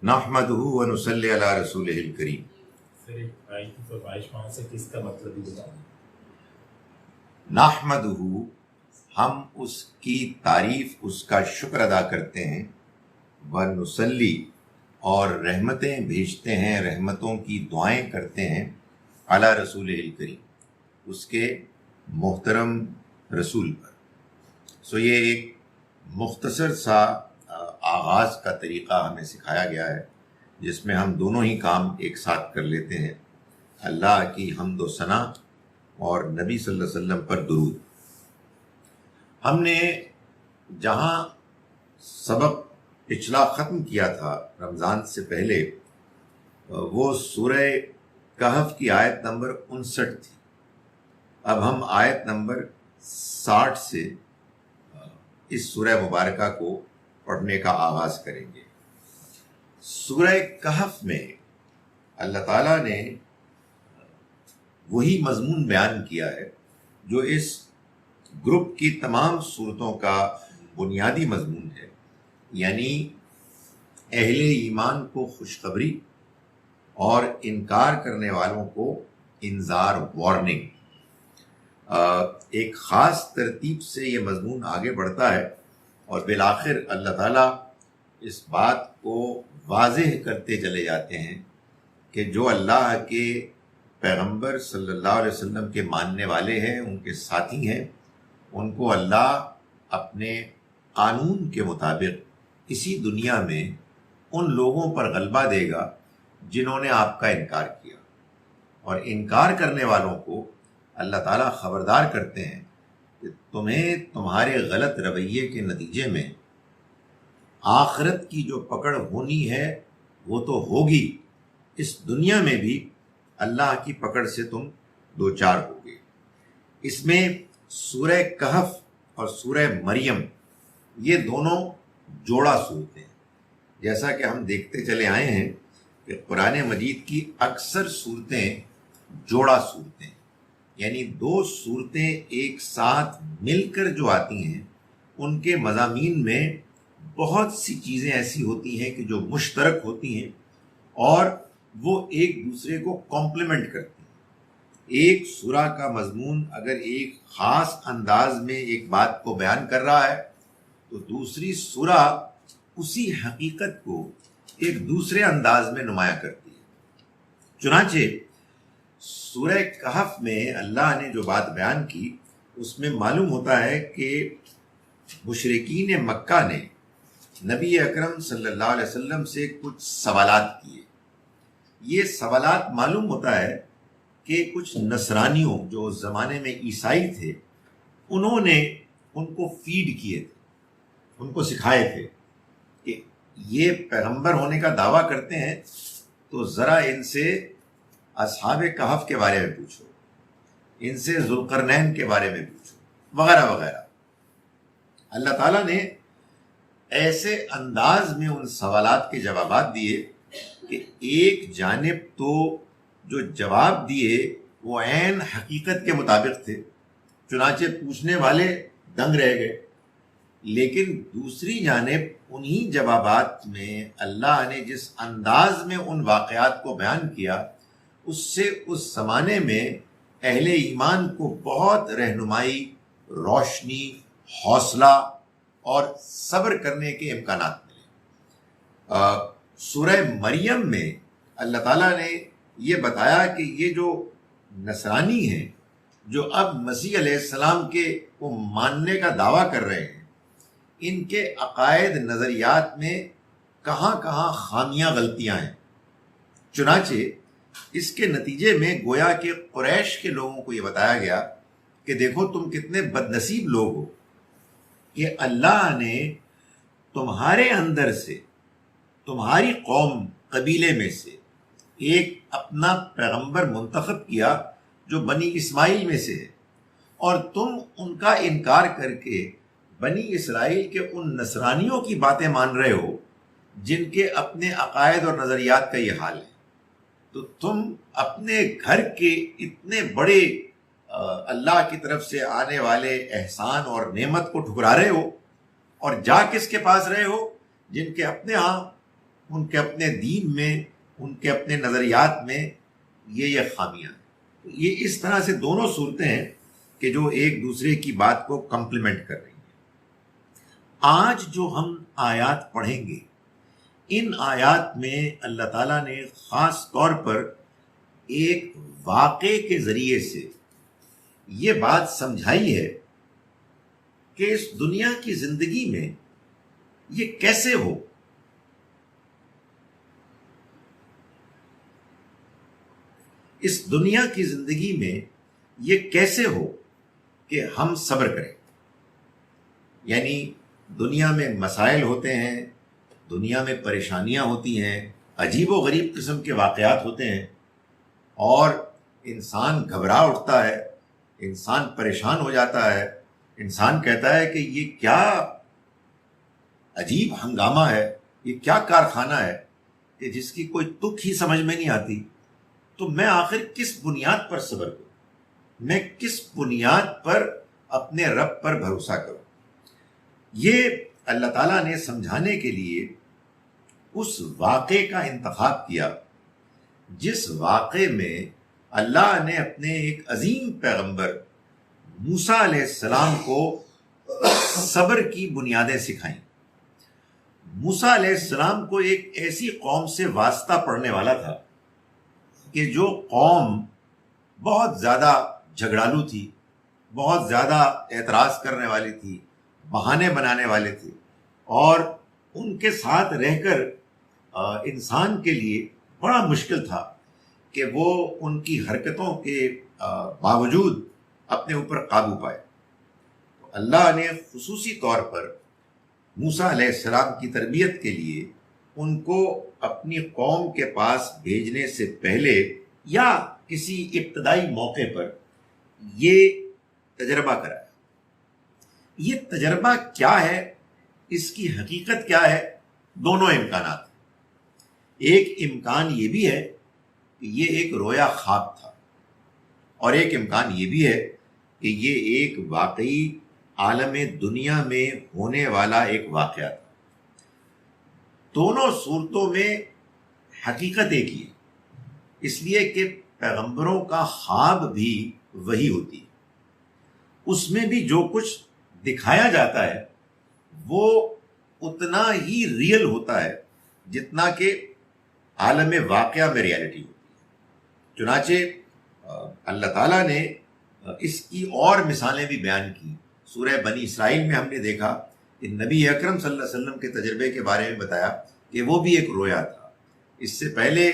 نحمدہ و نصلی علی رسولہ الکریم۔ پھر ایک آیت کی فرمائش وہاں سے کس کا مطلب بھی بتائیں۔ نحمدہ، ہم اس کی تعریف، اس کا شکر ادا کرتے ہیں، و نصلی، اور رحمتیں بھیجتے ہیں، رحمتوں کی دعائیں کرتے ہیں، علی رسول الکریم، اس کے محترم رسول پر۔ سو یہ ایک مختصر سا آغاز کا طریقہ ہمیں سکھایا گیا ہے، جس میں ہم دونوں ہی کام ایک ساتھ کر لیتے ہیں، اللہ کی حمد و ثنا اور نبی صلی اللہ علیہ وسلم پر درود۔ ہم نے جہاں سبق پچھلا ختم کیا تھا رمضان سے پہلے، وہ سورہ کہف کی آیت نمبر 59 تھی۔ اب ہم آیت نمبر 60 سے اس سورہ مبارکہ کو پڑھنے کا آغاز کریں گے۔ سورہ کہف میں اللہ تعالیٰ نے وہی مضمون بیان کیا ہے جو اس گروپ کی تمام صورتوں کا بنیادی مضمون ہے، یعنی اہل ایمان کو خوشخبری اور انکار کرنے والوں کو انذار، وارننگ۔ ایک خاص ترتیب سے یہ مضمون آگے بڑھتا ہے اور بالآخر اللہ تعالیٰ اس بات کو واضح کرتے چلے جاتے ہیں کہ جو اللہ کے پیغمبر صلی اللہ علیہ وسلم کے ماننے والے ہیں، ان کے ساتھی ہیں، ان کو اللہ اپنے قانون کے مطابق اسی دنیا میں ان لوگوں پر غلبہ دے گا جنہوں نے آپ کا انکار کیا، اور انکار کرنے والوں کو اللہ تعالیٰ خبردار کرتے ہیں کہ تمہیں تمہارے غلط رویے کے نتیجے میں آخرت کی جو پکڑ ہونی ہے وہ تو ہوگی، اس دنیا میں بھی اللہ کی پکڑ سے تم دوچار ہوگے۔ اس میں سورہ کہف اور سورہ مریم یہ دونوں جوڑا صورتیں ہیں۔ جیسا کہ ہم دیکھتے چلے آئے ہیں کہ قرآن مجید کی اکثر صورتیں جوڑا صورتیں، یعنی دو صورتیں ایک ساتھ مل کر جو آتی ہیں، ان کے مضامین میں بہت سی چیزیں ایسی ہوتی ہیں کہ جو مشترک ہوتی ہیں اور وہ ایک دوسرے کو کمپلیمنٹ کرتی ہیں۔ ایک سورہ کا مضمون اگر ایک خاص انداز میں ایک بات کو بیان کر رہا ہے تو دوسری سورہ اسی حقیقت کو ایک دوسرے انداز میں نمایاں کرتی ہے۔ چنانچہ سورہ کہف میں اللہ نے جو بات بیان کی، اس میں معلوم ہوتا ہے کہ مشرکین مکہ نے نبی اکرم صلی اللہ علیہ وسلم سے کچھ سوالات کیے۔ یہ سوالات معلوم ہوتا ہے کہ کچھ نصرانیوں جو اس زمانے میں عیسائی تھے، انہوں نے ان کو فیڈ کیے تھے، ان کو سکھائے تھے کہ یہ پیغمبر ہونے کا دعویٰ کرتے ہیں تو ذرا ان سے اصحاب کہف کے بارے میں پوچھو، ان سے ذوالقرنین کے بارے میں پوچھو، وغیرہ وغیرہ۔ اللہ تعالیٰ نے ایسے انداز میں ان سوالات کے جوابات دیے کہ ایک جانب تو جو جواب دیے وہ عین حقیقت کے مطابق تھے، چنانچہ پوچھنے والے دنگ رہ گئے، لیکن دوسری جانب انہی جوابات میں اللہ نے جس انداز میں ان واقعات کو بیان کیا، اس سے اس زمانے میں اہل ایمان کو بہت رہنمائی، روشنی، حوصلہ اور صبر کرنے کے امکانات ملے۔ سورہ مریم میں اللہ تعالیٰ نے یہ بتایا کہ یہ جو نصرانی ہیں، جو اب مسیح علیہ السلام کے کو ماننے کا دعویٰ کر رہے ہیں، ان کے عقائد، نظریات میں کہاں کہاں خامیاں، غلطیاں ہیں۔ چنانچہ اس کے نتیجے میں گویا کہ قریش کے لوگوں کو یہ بتایا گیا کہ دیکھو تم کتنے بد نصیب لوگ ہو کہ اللہ نے تمہارے اندر سے، تمہاری قوم، قبیلے میں سے ایک اپنا پیغمبر منتخب کیا جو بنی اسماعیل میں سے ہے، اور تم ان کا انکار کر کے بنی اسرائیل کے ان نصرانیوں کی باتیں مان رہے ہو جن کے اپنے عقائد اور نظریات کا یہ حال ہے۔ تو تم اپنے گھر کے اتنے بڑے اللہ کی طرف سے آنے والے احسان اور نعمت کو ٹھکرا رہے ہو، اور جا کس کے پاس رہے ہو؟ جن کے اپنے ہاں ان کے اپنے دین میں، ان کے اپنے نظریات میں یہ خامیاں ہیں۔ یہ اس طرح سے دونوں صورتیں ہیں کہ جو ایک دوسرے کی بات کو کمپلیمنٹ کر رہی ہیں۔ آج جو ہم آیات پڑھیں گے، ان آیات میں اللہ تعالیٰ نے خاص طور پر ایک واقعے کے ذریعے سے یہ بات سمجھائی ہے کہ اس دنیا کی زندگی میں یہ کیسے ہو۔ اس دنیا کی زندگی میں یہ کیسے ہو کہ ہم صبر کریں۔ یعنی دنیا میں مسائل ہوتے ہیں، دنیا میں پریشانیاں ہوتی ہیں، عجیب و غریب قسم کے واقعات ہوتے ہیں، اور انسان گھبرا اٹھتا ہے، انسان پریشان ہو جاتا ہے، انسان کہتا ہے کہ یہ کیا عجیب ہنگامہ ہے، یہ کیا کارخانہ ہے کہ جس کی کوئی تک ہی سمجھ میں نہیں آتی۔ تو میں آخر کس بنیاد پر صبر کروں، میں کس بنیاد پر اپنے رب پر بھروسہ کروں۔ یہ اللہ تعالیٰ نے سمجھانے کے لیے اس واقعے کا انتخاب کیا جس واقعے میں اللہ نے اپنے ایک عظیم پیغمبر موسیٰ علیہ السلام کو صبر کی بنیادیں سکھائیں۔ موسیٰ علیہ السلام کو ایک ایسی قوم سے واسطہ پڑنے والا تھا کہ جو قوم بہت زیادہ جھگڑالو تھی، بہت زیادہ اعتراض کرنے والی تھی، بہانے بنانے والے تھے، اور ان کے ساتھ رہ کر انسان کے لیے بڑا مشکل تھا کہ وہ ان کی حرکتوں کے باوجود اپنے اوپر قابو پائے۔ تو اللہ نے خصوصی طور پر موسیٰ علیہ السلام کی تربیت کے لیے ان کو اپنی قوم کے پاس بھیجنے سے پہلے یا کسی ابتدائی موقع پر یہ تجربہ کرایا۔ یہ تجربہ کیا ہے، اس کی حقیقت کیا ہے؟ دونوں امکانات ہیں۔ ایک امکان یہ بھی ہے کہ یہ ایک رویا خواب تھا، اور ایک امکان یہ بھی ہے کہ یہ ایک واقعی عالم دنیا میں ہونے والا ایک واقعہ تھا۔ دونوں صورتوں میں حقیقت ایک ہی ہے، اس لیے کہ پیغمبروں کا خواب بھی وہی ہوتی ہے۔ اس میں بھی جو کچھ دکھایا جاتا ہے وہ اتنا ہی ریئل ہوتا ہے جتنا کہ عالم واقعہ میں ریالٹی ہوتی ہے۔ چنانچہ اللہ تعالیٰ نے اس کی اور مثالیں بھی بیان کی۔ سورہ بنی اسرائیل میں ہم نے دیکھا کہ نبی اکرم صلی اللہ علیہ وسلم کے تجربے کے بارے میں بتایا کہ وہ بھی ایک رویا تھا۔ اس سے پہلے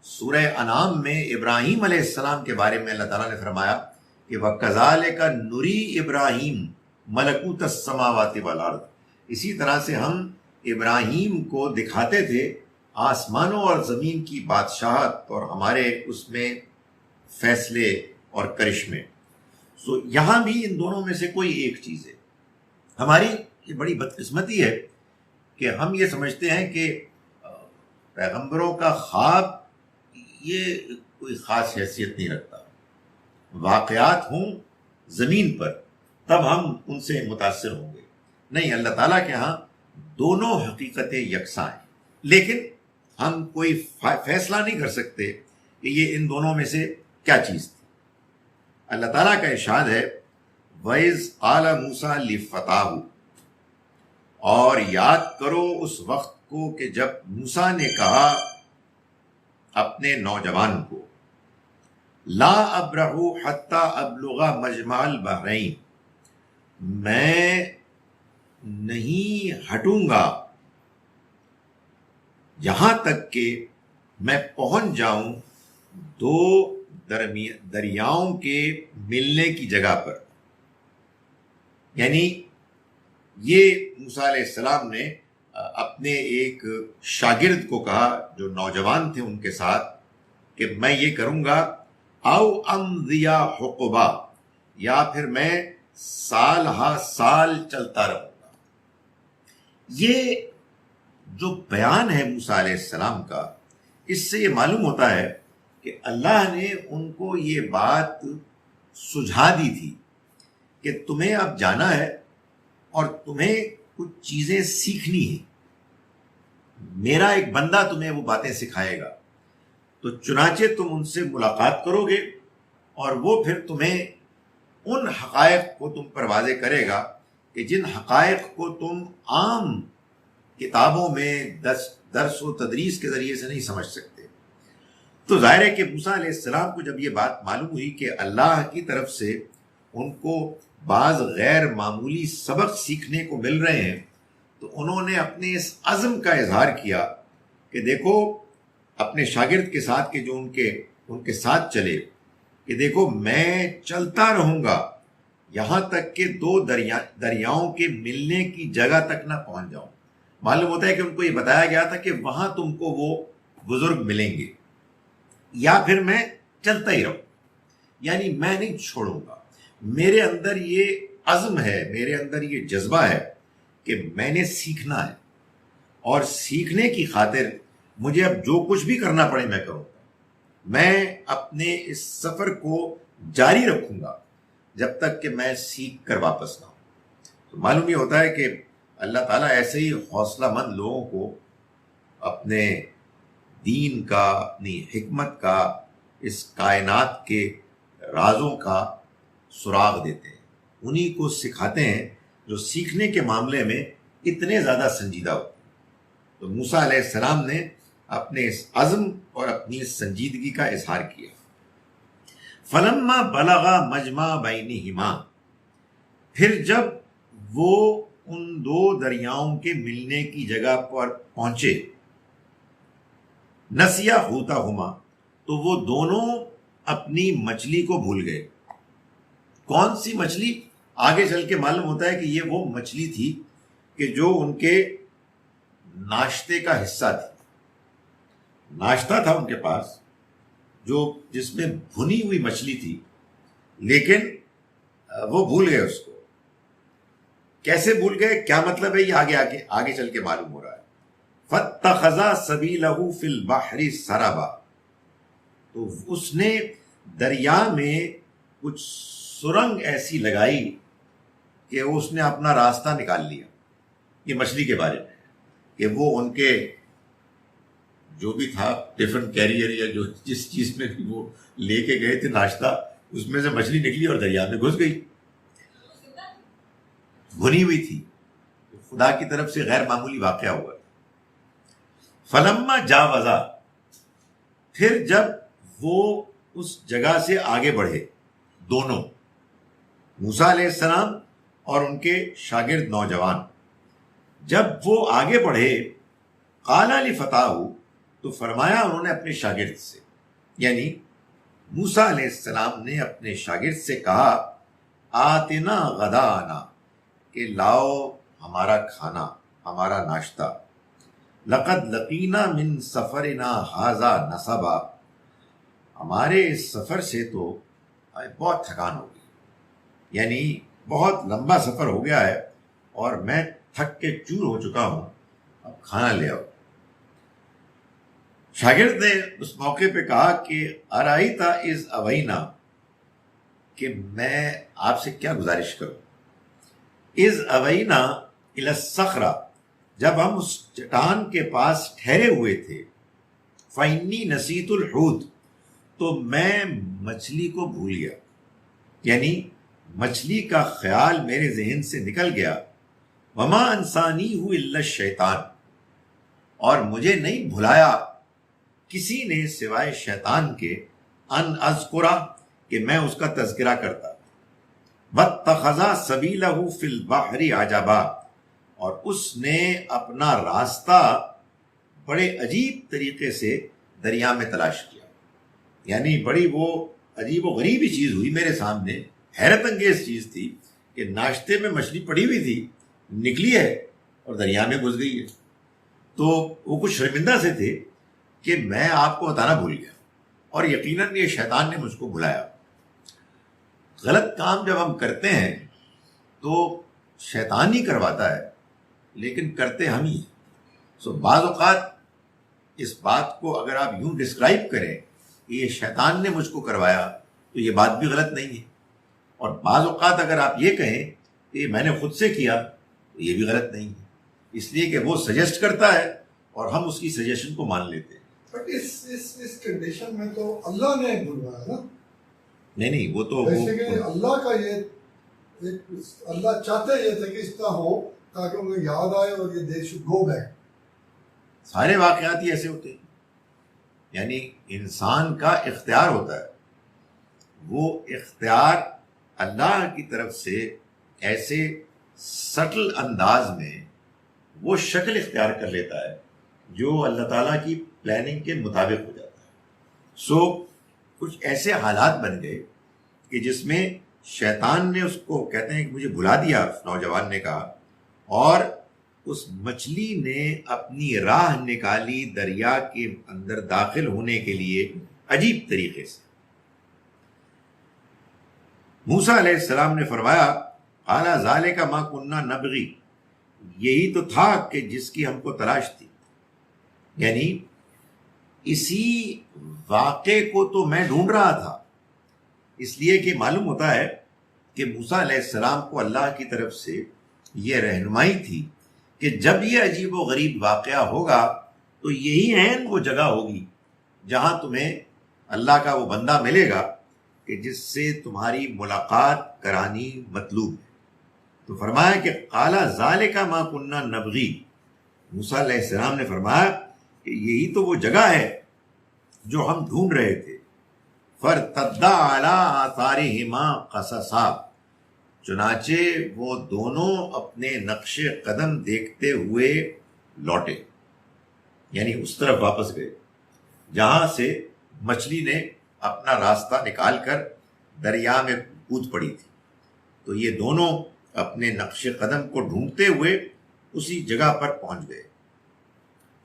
سورہ انعام میں ابراہیم علیہ السلام کے بارے میں اللہ تعالیٰ نے فرمایا کہ وَكَذَلِكَ نُرِي إِبْرَاهِيمَ مَلَكُوتَ السَّمَاوَاتِ وَالْأَرْضِ، اسی طرح سے ہم ابراہیم کو دکھاتے تھے آسمانوں اور زمین کی بادشاہت اور ہمارے اس میں فیصلے اور کرشمے۔ سو یہاں بھی ان دونوں میں سے کوئی ایک چیز ہے۔ ہماری یہ بڑی بدقسمتی ہے کہ ہم یہ سمجھتے ہیں کہ پیغمبروں کا خواب یہ کوئی خاص حیثیت نہیں رکھتا، واقعات ہوں زمین پر تب ہم ان سے متاثر ہوں گے۔ نہیں، اللہ تعالیٰ کے ہاں دونوں حقیقتیں یکساں ہیں، لیکن ہم کوئی فیصلہ نہیں کر سکتے کہ یہ ان دونوں میں سے کیا چیز تھی۔ اللہ تعالیٰ کا ارشاد ہے وَإِذْ قَالَ مُوسَىٰ لِفَتَاهُ، اور یاد کرو اس وقت کو کہ جب موسیٰ نے کہا اپنے نوجوان کو لا ابرح حتی ابلغ مجمع البحرین، میں نہیں ہٹوں گا یہاں تک کہ میں پہنچ جاؤں دو دریاؤں کے ملنے کی جگہ پر۔ یعنی یہ موسیٰ علیہ السلام نے اپنے ایک شاگرد کو کہا جو نوجوان تھے ان کے ساتھ کہ میں یہ کروں گا او امضیا حقبا، یا پھر میں سال ہا سال چلتا رہوں گا۔ یہ جو بیان ہے موسیٰ علیہ السلام کا، اس سے یہ معلوم ہوتا ہے کہ اللہ نے ان کو یہ بات سجھا دی تھی کہ تمہیں اب جانا ہے اور تمہیں کچھ چیزیں سیکھنی ہیں۔ میرا ایک بندہ تمہیں وہ باتیں سکھائے گا، تو چنانچہ تم ان سے ملاقات کرو گے اور وہ پھر تمہیں ان حقائق کو تم پر واضح کرے گا کہ جن حقائق کو تم عام کتابوں میں درس و تدریس کے ذریعے سے نہیں سمجھ سکتے۔ تو ظاہر ہے کہ موسیٰ علیہ السلام کو جب یہ بات معلوم ہوئی کہ اللہ کی طرف سے ان کو بعض غیر معمولی سبق سیکھنے کو مل رہے ہیں، تو انہوں نے اپنے اس عزم کا اظہار کیا کہ دیکھو اپنے شاگرد کے ساتھ، کہ جو ان کے ساتھ چلے، کہ دیکھو میں چلتا رہوں گا یہاں تک کہ دو دریاؤں کے ملنے کی جگہ تک نہ پہنچ جاؤں۔ معلوم ہوتا ہے کہ ان کو یہ بتایا گیا تھا کہ وہاں تم کو وہ بزرگ ملیں گے، یا پھر میں چلتا ہی رہوں، یعنی میں نہیں چھوڑوں گا۔ میرے اندر یہ عزم ہے، میرے اندر یہ جذبہ ہے کہ میں نے سیکھنا ہے، اور سیکھنے کی خاطر مجھے اب جو کچھ بھی کرنا پڑے میں کروں گا۔ میں اپنے اس سفر کو جاری رکھوں گا جب تک کہ میں سیکھ کر واپس نہ ہوں۔ تو معلوم یہ ہوتا ہے کہ اللہ تعالیٰ ایسے ہی حوصلہ مند لوگوں کو اپنے دین کا، اپنی حکمت کا، اس کائنات کے رازوں کا سراغ دیتے ہیں، انہی کو سکھاتے ہیں جو سیکھنے کے معاملے میں اتنے زیادہ سنجیدہ ہوتے ہیں۔ تو موسیٰ علیہ السلام نے اپنے اس عزم اور اپنی اس سنجیدگی کا اظہار کیا۔ فلما بلغا مجمع بینہما، پھر جب وہ ان دو دریاؤں کے ملنے کی جگہ پر پہنچے، نسیا حوتہما، تو وہ دونوں اپنی مچھلی کو بھول گئے۔ کون سی مچھلی؟ آگے چل کے معلوم ہوتا ہے کہ یہ وہ مچھلی تھی کہ جو ان کے ناشتے کا حصہ تھی۔ ناشتہ تھا ان کے پاس جس میں بھنی ہوئی مچھلی تھی، لیکن وہ بھول گئے اس کو۔ کیسے بھول گئے، کیا مطلب ہے، یہ آگے چل کے معلوم ہو رہا ہے۔ فَاتَّخَذَا سَبِيلَهُ فِي الْبَحْرِ سَرَبًا، تو اس نے دریا میں کچھ سرنگ ایسی لگائی کہ اس نے اپنا راستہ نکال لیا۔ یہ مچھلی کے بارے میں کہ وہ ان کے جو بھی تھا ٹفن کیریئر یا جو جس چیز میں بھی وہ لے کے گئے تھے ناشتہ، اس میں سے مچھلی نکلی اور دریا میں گھس گئی، بھنی ہوئی تھی۔ خدا کی طرف سے غیر معمولی واقعہ ہوا۔ فلما جاوزا، پھر جب وہ اس جگہ سے آگے بڑھے، دونوں موسیٰ علیہ السلام اور ان کے شاگرد نوجوان، جب وہ آگے بڑھے، قال لفتاہ، تو فرمایا انہوں نے اپنے شاگرد سے، یعنی موسیٰ علیہ السلام نے اپنے شاگرد سے کہا، آتنا غدانا، کہ لاؤ ہمارا کھانا، ہمارا ناشتہ، لقد لقینا من سفرنا ھذا نصبا، ہمارے اس سفر سے تو بہت تھکان ہو گئی، یعنی بہت لمبا سفر ہو گیا ہے اور میں تھک کے چور ہو چکا ہوں، اب کھانا لے آؤ۔ شاگرد نے اس موقع پہ کہا کہ ارائیتا از اوینا، کہ میں آپ سے کیا گزارش کروں، از اوینا الی الصخرہ، جب ہم اس چٹان کے پاس ٹھہرے ہوئے تھے، فإنی نسیت الحوت، تو میں مچھلی کو بھول گیا، یعنی مچھلی کا خیال میرے ذہن سے نکل گیا، وما انسانی الا الشیطان، اور مجھے نہیں بھلایا کسی نے سوائے شیطان کے، ان اذکرہ، کہ میں اس کا تذکرہ کرتا۔ واتخذا سبیلہ فی البحر عجبا، اور اس نے اپنا راستہ بڑے عجیب طریقے سے دریا میں تلاش کیا، یعنی بڑی وہ عجیب و غریب چیز ہوئی میرے سامنے، حیرت انگیز چیز تھی کہ ناشتے میں مچھلی پڑی ہوئی تھی، نکلی ہے اور دریا میں گھس گئی ہے۔ تو وہ کچھ شرمندہ سے تھے کہ میں آپ کو بتانا بھول گیا، اور یقیناً یہ شیطان نے مجھ کو بلایا۔ غلط کام جب ہم کرتے ہیں تو شیطان ہی کرواتا ہے، لیکن کرتے ہم ہی ہیں۔ بعض اوقات اس بات کو اگر آپ یوں ڈسکرائب کریں کہ یہ شیطان نے مجھ کو کروایا، تو یہ بات بھی غلط نہیں ہے، اور بعض اوقات اگر آپ یہ کہیں کہ یہ میں نے خود سے کیا، تو یہ بھی غلط نہیں ہے، اس لیے کہ وہ سجیسٹ کرتا ہے اور ہم اس کی سجیشن کو مان لیتے ہیں. بٹ اس کنڈیشن میں تو اللہ نے بلوایا نا. نہیں وہ تو بیسیکلی اللہ کا یہ اللہ چاہتے یہ تھے کہ اس طرح ہو تاکہ ان کو یاد آئے اور یہ دے شوڈ گو بیک. سارے واقعات ہی ایسے ہوتے ہیں. یعنی انسان کا اختیار ہوتا ہے، وہ اختیار اللہ کی طرف سے ایسے سٹل انداز میں وہ شکل اختیار کر لیتا ہے جو اللہ تعالیٰ کی پلاننگ کے مطابق ہو جاتا ہے. سو کچھ ایسے حالات بن گئے کہ جس میں شیطان نے اس کو، کہتے ہیں کہ مجھے بلا دیا، نوجوان نے کہا، اور اس مچھلی نے اپنی راہ نکالی دریا کے اندر داخل ہونے کے لیے عجیب طریقے سے. موسیٰ علیہ السلام نے فرمایا اعلیٰ ذالک ما کننا نبغی، یہی تو تھا کہ جس کی ہم کو تلاش تھی. یعنی اسی واقعے کو تو میں ڈھونڈ رہا تھا، اس لیے کہ معلوم ہوتا ہے کہ موسیٰ علیہ السلام کو اللہ کی طرف سے یہ رہنمائی تھی کہ جب یہ عجیب و غریب واقعہ ہوگا تو یہی عین وہ جگہ ہوگی جہاں تمہیں اللہ کا وہ بندہ ملے گا کہ جس سے تمہاری ملاقات کرانی مطلوب ہے. تو فرمایا کہ قال ذالک ما کننا نبغی، موسیٰ علیہ السلام نے فرمایا کہ یہی تو وہ جگہ ہے جو ہم ڈھونڈ رہے تھے. فارتدا علی آثارہما قصصا، چنانچہ وہ دونوں اپنے نقش قدم دیکھتے ہوئے لوٹے، یعنی اس طرف واپس گئے جہاں سے مچھلی نے اپنا راستہ نکال کر دریا میں کود پڑی تھی. تو یہ دونوں اپنے نقش قدم کو ڈھونڈتے ہوئے اسی جگہ پر پہنچ گئے.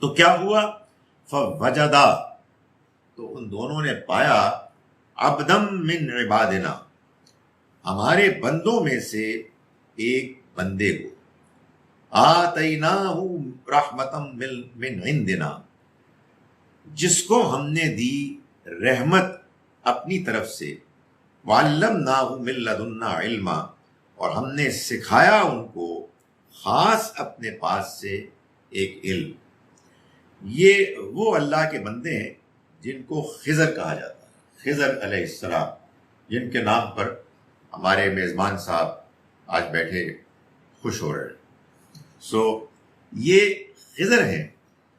تو کیا ہوا؟ فوجدا، تو ان دونوں نے پایا عبدم من عبادنا، ہمارے بندوں میں سے ایک بندے کو، آتیناہ رحمتم من عندنا، جس کو ہم نے دی رحمت اپنی طرف سے، وعلمناہ من لدنا علما، اور ہم نے سکھایا ان کو خاص اپنے پاس سے ایک علم. یہ وہ اللہ کے بندے ہیں جن کو خضر کہا جاتا ہے، خضر علیہ السلام، جن کے نام پر ہمارے میزبان صاحب آج بیٹھے خوش ہو رہے ہیں. سو یہ خضر ہیں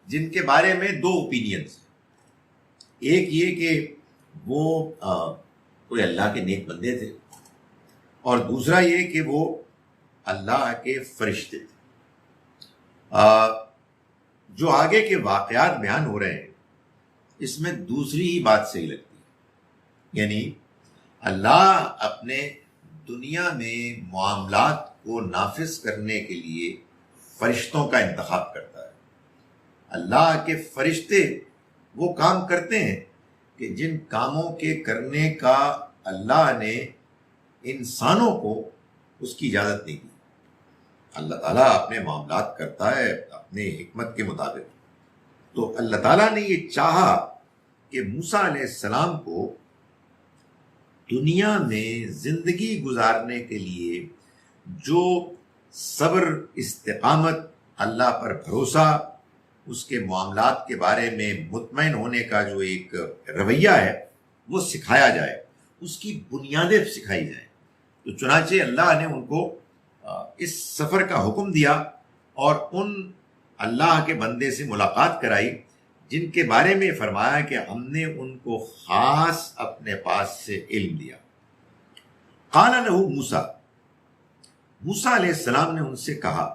جن کے بارے میں دو اوپینینز ہیں. ایک یہ کہ وہ کوئی اللہ کے نیک بندے تھے، اور دوسرا یہ کہ وہ اللہ کے فرشتے تھے. جو آگے کے واقعات بیان ہو رہے ہیں اس میں دوسری ہی بات صحیح لگتی ہے. یعنی اللہ اپنے دنیا میں معاملات کو نافذ کرنے کے لیے فرشتوں کا انتخاب کرتا ہے. اللہ کے فرشتے وہ کام کرتے ہیں کہ جن کاموں کے کرنے کا اللہ نے انسانوں کو اس کی اجازت نہیں دی. اللہ تعالیٰ اپنے معاملات کرتا ہے اپنے حکمت کے مطابق. تو اللہ تعالیٰ نے یہ چاہا کہ موسیٰ علیہ السلام کو دنیا میں زندگی گزارنے کے لیے جو صبر، استقامت، اللہ پر بھروسہ، اس کے معاملات کے بارے میں مطمئن ہونے کا جو ایک رویہ ہے وہ سکھایا جائے، اس کی بنیادیں سکھائی جائیں. تو چنانچہ اللہ نے ان کو اس سفر کا حکم دیا اور ان اللہ کے بندے سے ملاقات کرائی جن کے بارے میں فرمایا کہ ہم نے ان کو خاص اپنے پاس سے علم دیا. قال لہ موسیٰ، موسیٰ علیہ السلام نے ان سے کہا،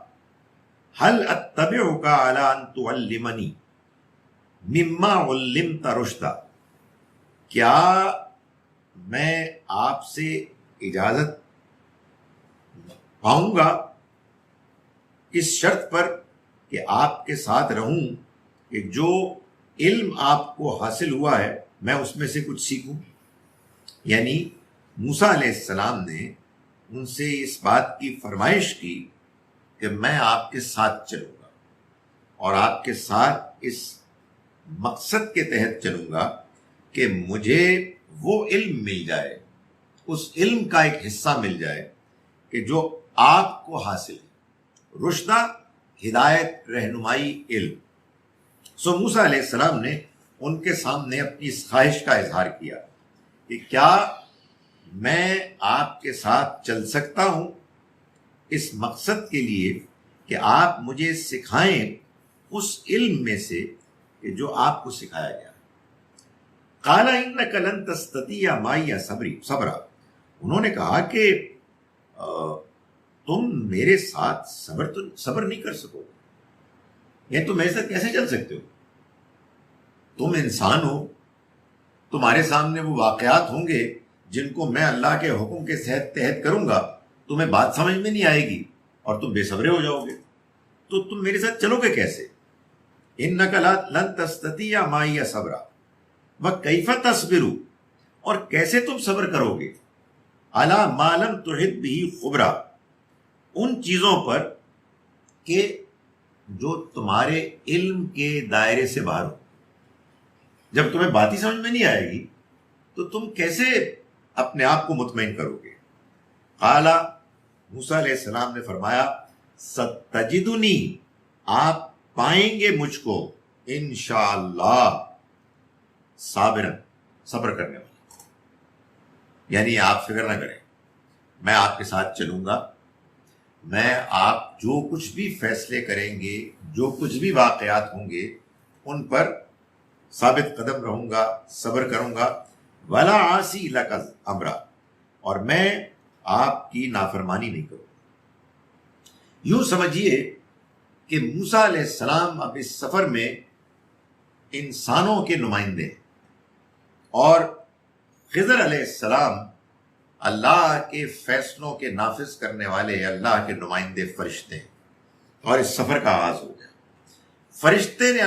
هل اتبعک علی ان تعلمنی مما علمت رشدا، کیا میں آپ سے اجازت پاؤں گا اس شرط پر کہ آپ کے ساتھ رہوں کہ جو علم آپ کو حاصل ہوا ہے میں اس میں سے کچھ سیکھوں. یعنی موسیٰ علیہ السلام نے ان سے اس بات کی فرمائش کی کہ میں آپ کے ساتھ چلوں گا اور آپ کے ساتھ اس مقصد کے تحت چلوں گا کہ مجھے وہ علم مل جائے، اس علم کا ایک حصہ مل جائے کہ جو آپ کو حاصل ہے. رشدہ، ہدایت، رہنمائی، علم. سو موسیٰ علیہ السلام نے ان کے سامنے اپنی اس خواہش کا اظہار کیا کہ کیا میں آپ کے ساتھ چل سکتا ہوں اس مقصد کے لیے کہ آپ مجھے سکھائیں اس علم میں سے کہ جو آپ کو سکھایا گیا. قال انک لن تستطیع معی صبرا. انہوں نے کہا کہ تم میرے ساتھ صبر نہیں کر سکو گے. یہ تم میرے ساتھ کیسے چل سکتے ہو؟ تم انسان ہو، تمہارے سامنے وہ واقعات ہوں گے جن کو میں اللہ کے حکم کے تحت کروں گا، تمہیں بات سمجھ میں نہیں آئے گی اور تم بے صبرے ہو جاؤ گے. تو تم میرے ساتھ چلو گے کیسے؟ انک لن تستطیع معی صبرا وکیف تصبر، اور کیسے تم صبر کرو گے علی ما لم تحط بہ خبرا، ان چیزوں پر کہ جو تمہارے علم کے دائرے سے باہر ہو. جب تمہیں بات ہی سمجھ میں نہیں آئے گی تو تم کیسے اپنے آپ کو مطمئن کرو گے؟ قال موسیٰ علیہ السلام نے فرمایا ستجدنی، آپ پائیں گے مجھ کو انشاءاللہ صابرن، صبر کرنے والا. یعنی آپ فکر نہ کریں، میں آپ کے ساتھ چلوں گا. میں آپ جو کچھ بھی فیصلے کریں گے، جو کچھ بھی واقعات ہوں گے، ان پر ثابت قدم رہوں گا، صبر کروں گا. ولا عاصی لک امرا، اور میں آپ کی نافرمانی نہیں کروں. یوں سمجھیے کہ موسیٰ علیہ السلام اب اس سفر میں انسانوں کے نمائندے ہیں اور خضر علیہ السلام اللہ کے فیصلوں کے نافذ کرنے والے اللہ کے نمائندے فرشتے ہیں. اور اس سفر کا آغاز ہو گیا. فرشتے نے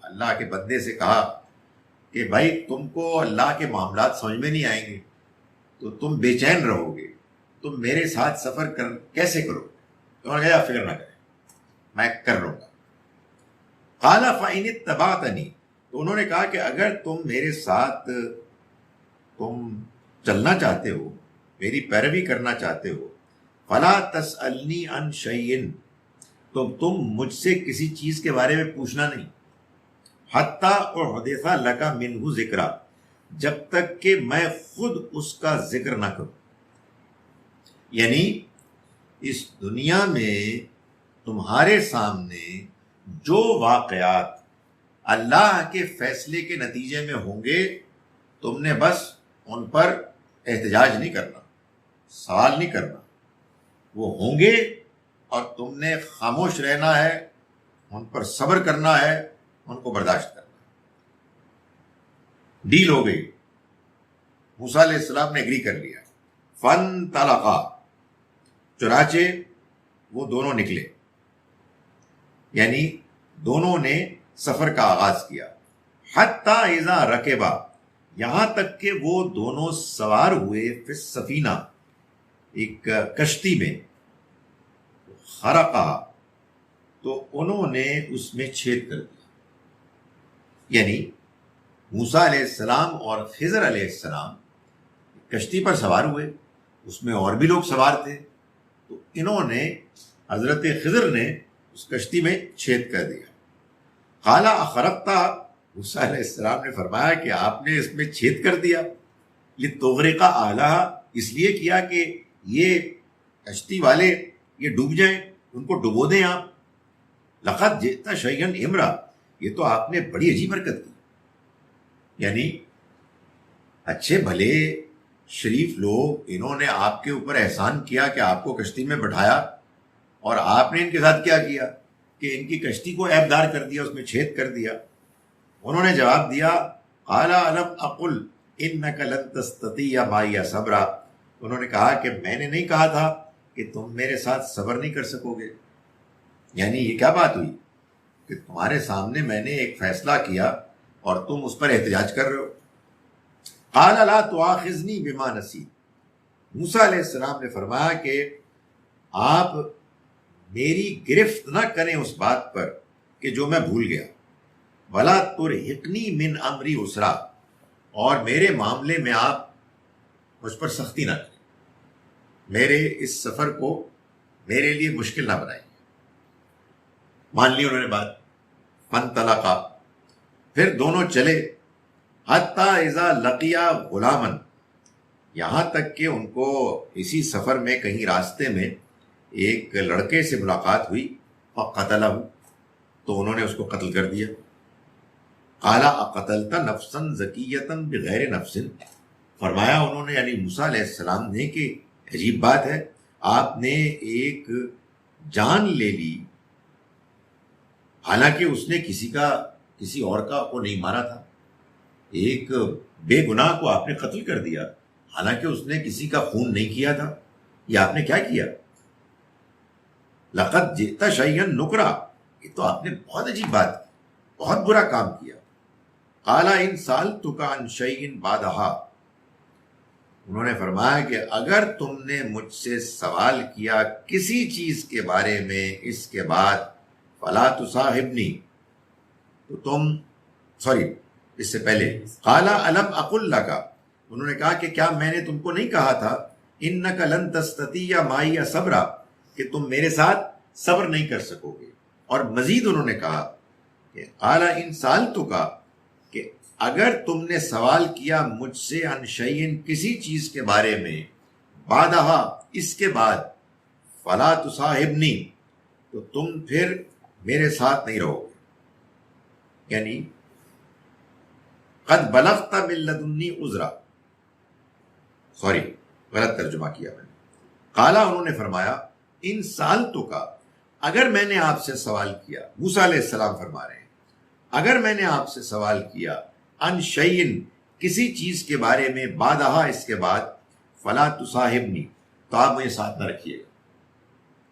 اللہ کے بندے سے کہا کہ بھائی تم کو اللہ کے معاملات سمجھ میں نہیں آئیں گے تو تم بے چین رہو گے، تم میرے ساتھ سفر کیسے کرو؟ تو انہوں نے کہا فکر نہ کریں، میں کر لوں گا. قال فإن اتبعتنی، تو انہوں نے کہا کہ اگر تم میرے ساتھ تم چلنا چاہتے ہو، میری پیروی کرنا چاہتے ہو، فلا تسألنی عن شیء، تو تم مجھ سے کسی چیز کے بارے میں پوچھنا نہیں. حتیٰ احدث لک منہ ذکرا، جب تک کہ میں خود اس کا ذکر نہ کروں. یعنی اس دنیا میں تمہارے سامنے جو واقعات اللہ کے فیصلے کے نتیجے میں ہوں گے، تم نے بس ان پر احتجاج نہیں کرنا، سوال نہیں کرنا. وہ ہوں گے اور تم نے خاموش رہنا ہے، ان پر صبر کرنا ہے، ان کو برداشت کرنا. ڈیل ہو گئی. موسیٰ علیہ السلام نے ایگری کر لیا. فانطلقا، چنانچہ وہ دونوں نکلے، یعنی دونوں نے سفر کا آغاز کیا. حتیٰ اذا رکبا، یہاں تک کہ وہ دونوں سوار ہوئے فی السفینہ، ایک کشتی میں. خرقا، تو انہوں نے اس میں چھید کر دیا. یعنی موسیٰ علیہ السلام اور خضر علیہ السلام کشتی پر سوار ہوئے، اس میں اور بھی لوگ سوار تھے، تو انہوں نے، حضرت خضر نے اس کشتی میں چھید کر دیا. قال اخرقتا، موسیٰ علیہ السلام نے فرمایا کہ آپ نے اس میں چھید کر دیا. لتغرق اہلہا، اس لیے کیا کہ یہ کشتی والے یہ ڈوب جائیں، ان کو ڈبو دیں آپ. لقد جئت شیئا امرا، یہ تو آپ نے بڑی عجیب حرکت کی. یعنی اچھے بھلے شریف لوگ، انہوں نے آپ کے اوپر احسان کیا کہ آپ کو کشتی میں بٹھایا، اور آپ نے ان کے ساتھ کیا کیا کہ ان کی کشتی کو عیبدار کر دیا، اس میں چھید کر دیا. انہوں نے جواب دیا قال الم اقل انک لن تستطیع معی صبرا، انہوں نے کہا کہ میں نے نہیں کہا تھا کہ تم میرے ساتھ صبر نہیں کر سکو گے. یعنی یہ کیا بات ہوئی کہ تمہارے سامنے میں نے ایک فیصلہ کیا اور تم اس پر احتجاج کر رہے ہو. قال لا تؤاخذنی بما نسیت، موسیٰ علیہ السلام نے فرمایا کہ آپ میری گرفت نہ کریں اس بات پر کہ جو میں بھول گیا. ولا ترہقنی من امری عسرا، اور میرے معاملے میں آپ مجھ پر سختی نہ کریں، میرے اس سفر کو میرے لیے مشکل نہ بنائیں. مان لی انہوں نے بات. فانطلقا، پھر دونوں چلے، حتی اذا لقیا غلامن، یہاں تک کہ ان کو اسی سفر میں کہیں راستے میں ایک لڑکے سے ملاقات ہوئی، فقتلہ، تو انہوں نے اس کو قتل کر دیا۔ قال اقتلت نفسا زکیۃ بغیر نفس، فرمایا انہوں نے یعنی موسیٰ علیہ السلام نے کہ عجیب بات ہے، آپ نے ایک جان لے لی حالانکہ اس نے کسی اور کو نہیں مارا تھا، ایک بے گناہ کو آپ نے قتل کر دیا حالانکہ اس نے کسی کا خون نہیں کیا تھا، یہ آپ نے کیا کیا؟ لقد جئت شیئا نکرا، یہ تو آپ نے بہت عجیب بات کی، بہت برا کام کیا۔ قال ان سألتک عن شیء بعدہا، انہوں نے فرمایا کہ اگر تم نے مجھ سے سوال کیا کسی چیز کے بارے میں اس کے بعد، فلا تصاحبنی، تو تم اس سے پہلے، قال الم اقل لک، انہوں نے کہا کہ کیا میں نے تم کو نہیں کہا تھا انک لن تستطیع معی صبرا، کہ تم میرے ساتھ صبر نہیں کر سکو گے۔ اور مزید انہوں نے کہا کہ قال ان سألتک، کہ اگر تم نے سوال کیا مجھ سے عن شیء کسی چیز کے بارے میں، بعدہا اس کے بعد، فلا تصاحبنی، تو تم پھر میرے ساتھ نہیں رہو گے، یعنی قد بلغت من لدنی عذرا، غلط ترجمہ کیا میں نے۔ قالا، انہوں نے فرمایا ان سألتک، اگر میں نے آپ سے سوال کیا، موسیٰ علیہ السلام فرما رہے ہیں، اگر میں نے آپ سے سوال کیا عن شیء کسی چیز کے بارے میں، بعدہا اس کے بعد، فلا تصاحبنی، تو آپ مجھے ساتھ نہ رکھیے گا۔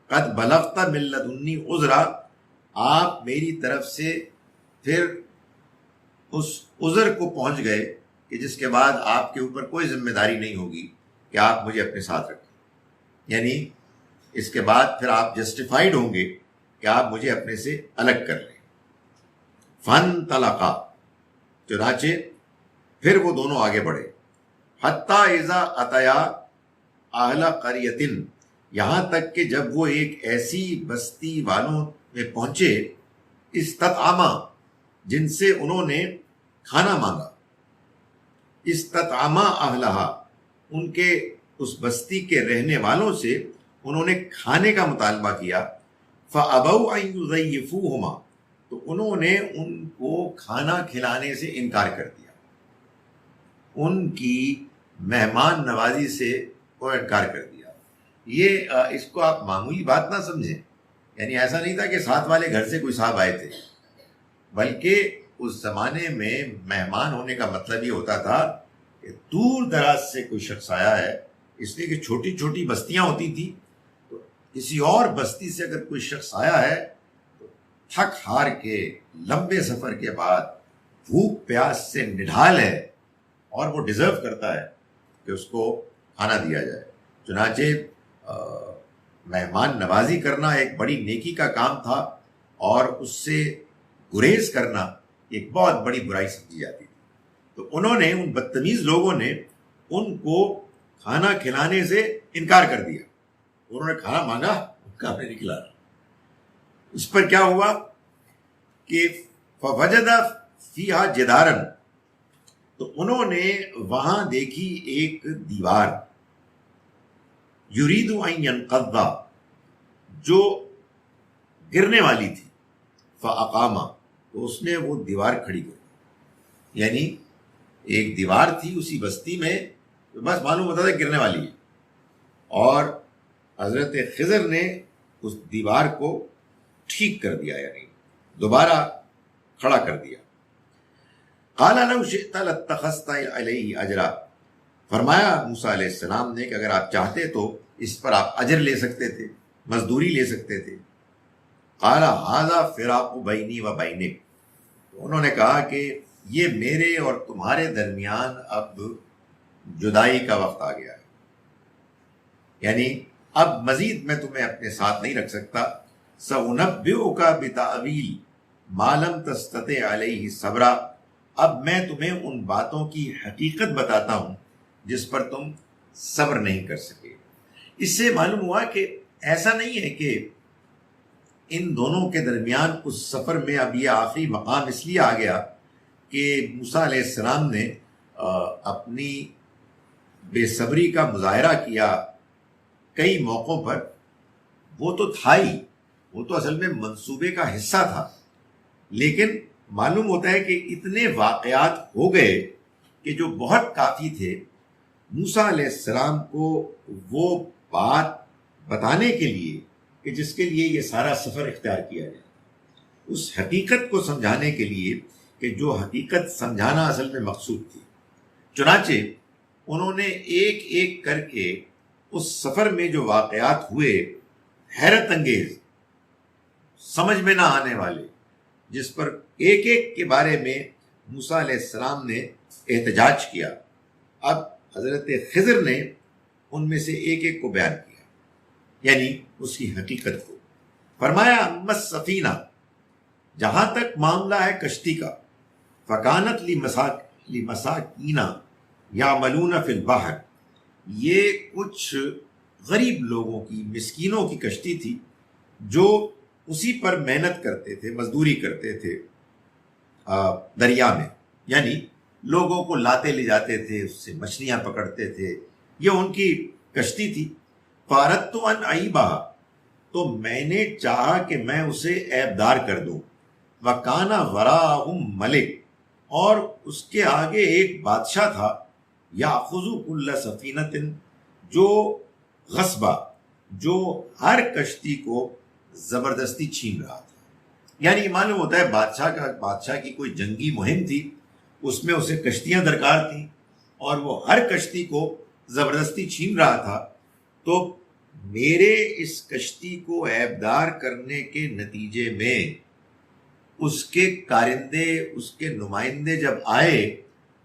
قد بلغت من لدنی عذرا، آپ میری طرف سے پھر اس عذر کو پہنچ گئے کہ جس کے بعد آپ کے اوپر کوئی ذمہ داری نہیں ہوگی کہ آپ مجھے اپنے ساتھ رکھیں، یعنی اس کے بعد پھر آپ جسٹیفائیڈ ہوں گے کہ آپ مجھے اپنے سے الگ کر لیں۔ فانطلقا، چنانچہ پھر وہ دونوں آگے بڑھے، حتی اذا اتیا اہل قریۃ، یہاں تک کہ جب وہ ایک ایسی بستی والوں میں پہنچے، استطعما، جن سے انہوں نے کھانا مانگا، استطعما اہلہا، ان کے اس بستی کے رہنے والوں سے انہوں نے کھانے کا مطالبہ کیا، فابوا ان یضیفوہما، تو انہوں نے ان کو کھانا کھلانے سے انکار کر دیا، ان کی مہمان نوازی سے وہ انکار کر دیا۔ یہ اس کو آپ معمولی بات نہ سمجھیں، یعنی ایسا نہیں تھا کہ ساتھ والے گھر سے کوئی صاحب آئے تھے، بلکہ اس زمانے میں مہمان ہونے کا مطلب یہ ہوتا تھا کہ دور دراز سے کوئی شخص آیا ہے، اس لیے کہ چھوٹی چھوٹی بستیاں ہوتی تھیں، تو کسی اور بستی سے اگر کوئی شخص آیا ہے تو تھک ہار کے لمبے سفر کے بعد بھوک پیاس سے نڈھال ہے اور وہ ڈیزرو کرتا ہے کہ اس کو کھانا دیا جائے۔ چنانچہ مہمان نوازی کرنا ایک بڑی نیکی کا کام تھا، اور اس سے گریز کرنا ایک بہت بڑی برائی سمجھی جاتی تھی۔ تو انہوں نے، ان بدتمیز لوگوں نے ان کو کھانا کھلانے سے انکار کر دیا، انہوں نے کھانا مانگا، ان کا ہمیں نہیں کھلانا۔ اس پر کیا ہوا کہ فوجد فیہا جدارن، تو انہوں نے وہاں دیکھی ایک دیوار، یرید ان ینقض، جو گرنے والی تھی، فاقامہ، تو اس نے وہ دیوار کھڑی کر، یعنی ایک دیوار تھی اسی بستی میں، بس معلوم ہوتا تھا گرنے والی ہے، اور حضرت خضر نے اس دیوار کو ٹھیک کر دیا، یعنی دوبارہ کھڑا کر دیا۔ قال لو شئت لاتخذت علیہ اجرا، فرمایا موسیٰ علیہ السلام نے کہ اگر آپ چاہتے تو اس پر آپ اجر لے سکتے تھے، مزدوری لے سکتے تھے۔ قال ھذا فراق بینی و بینک، تو انہوں نے کہا کہ یہ میرے اور تمہارے درمیان اب جدائی کا وقت آ گیا ہے، یعنی اب مزید میں تمہیں اپنے ساتھ نہیں رکھ سکتا۔ سأنبئک بتأویل ما لم تستطع علیہ صبرا، اب میں تمہیں ان باتوں کی حقیقت بتاتا ہوں جس پر تم صبر نہیں کر سکے۔ اس سے معلوم ہوا کہ ایسا نہیں ہے کہ ان دونوں کے درمیان اس سفر میں اب یہ آخری مقام اس لیے آ گیا کہ موسیٰ علیہ السلام نے اپنی بے صبری کا مظاہرہ کیا کئی موقعوں پر. وہ تو تھا ہی، وہ تو اصل میں منصوبے کا حصہ تھا، لیکن معلوم ہوتا ہے کہ اتنے واقعات ہو گئے کہ جو بہت کافی تھے موسیٰ علیہ السلام کو وہ بات بتانے کے لیے کہ جس کے لیے یہ سارا سفر اختیار کیا گیا، اس حقیقت کو سمجھانے کے لیے کہ جو حقیقت سمجھانا اصل میں مقصود تھی. چنانچہ انہوں نے ایک ایک کر کے اس سفر میں جو واقعات ہوئے، حیرت انگیز، سمجھ میں نہ آنے والے، جس پر ایک ایک کے بارے میں موسیٰ علیہ السلام نے احتجاج کیا، اب حضرت خضر نے ان میں سے ایک ایک کو بیان کیا، یعنی اس کی حقیقت کو. فرمایا اما السفینہ، جہاں تک معاملہ ہے کشتی کا، فکانت لمساکین یعملون فی البحر، یہ کچھ غریب لوگوں کی، مسکینوں کی کشتی تھی جو اسی پر محنت کرتے تھے، مزدوری کرتے تھے دریا میں، یعنی لوگوں کو لاتے لے جاتے تھے، اس سے مچھلیاں پکڑتے تھے، یہ ان کی کشتی تھی. فاردت ان عیبھا، تو میں نے چاہا کہ میں اسے عیبدار کر دوں. وکان وراءہم ملک، اور اس کے آگے ایک بادشاہ تھا، یاخذ کل سفینۃ، جو غصبہ، جو ہر کشتی کو زبردستی چھین رہا تھا. یعنی معلوم ہوتا ہے بادشاہ کی کوئی جنگی مہم تھی، اس میں اسے کشتیاں درکار تھیں اور وہ ہر کشتی کو زبردستی چھین رہا تھا. تو میرے اس کشتی کو عیبدار کرنے کے نتیجے میں اس کے کارندے، اس کے نمائندے جب آئے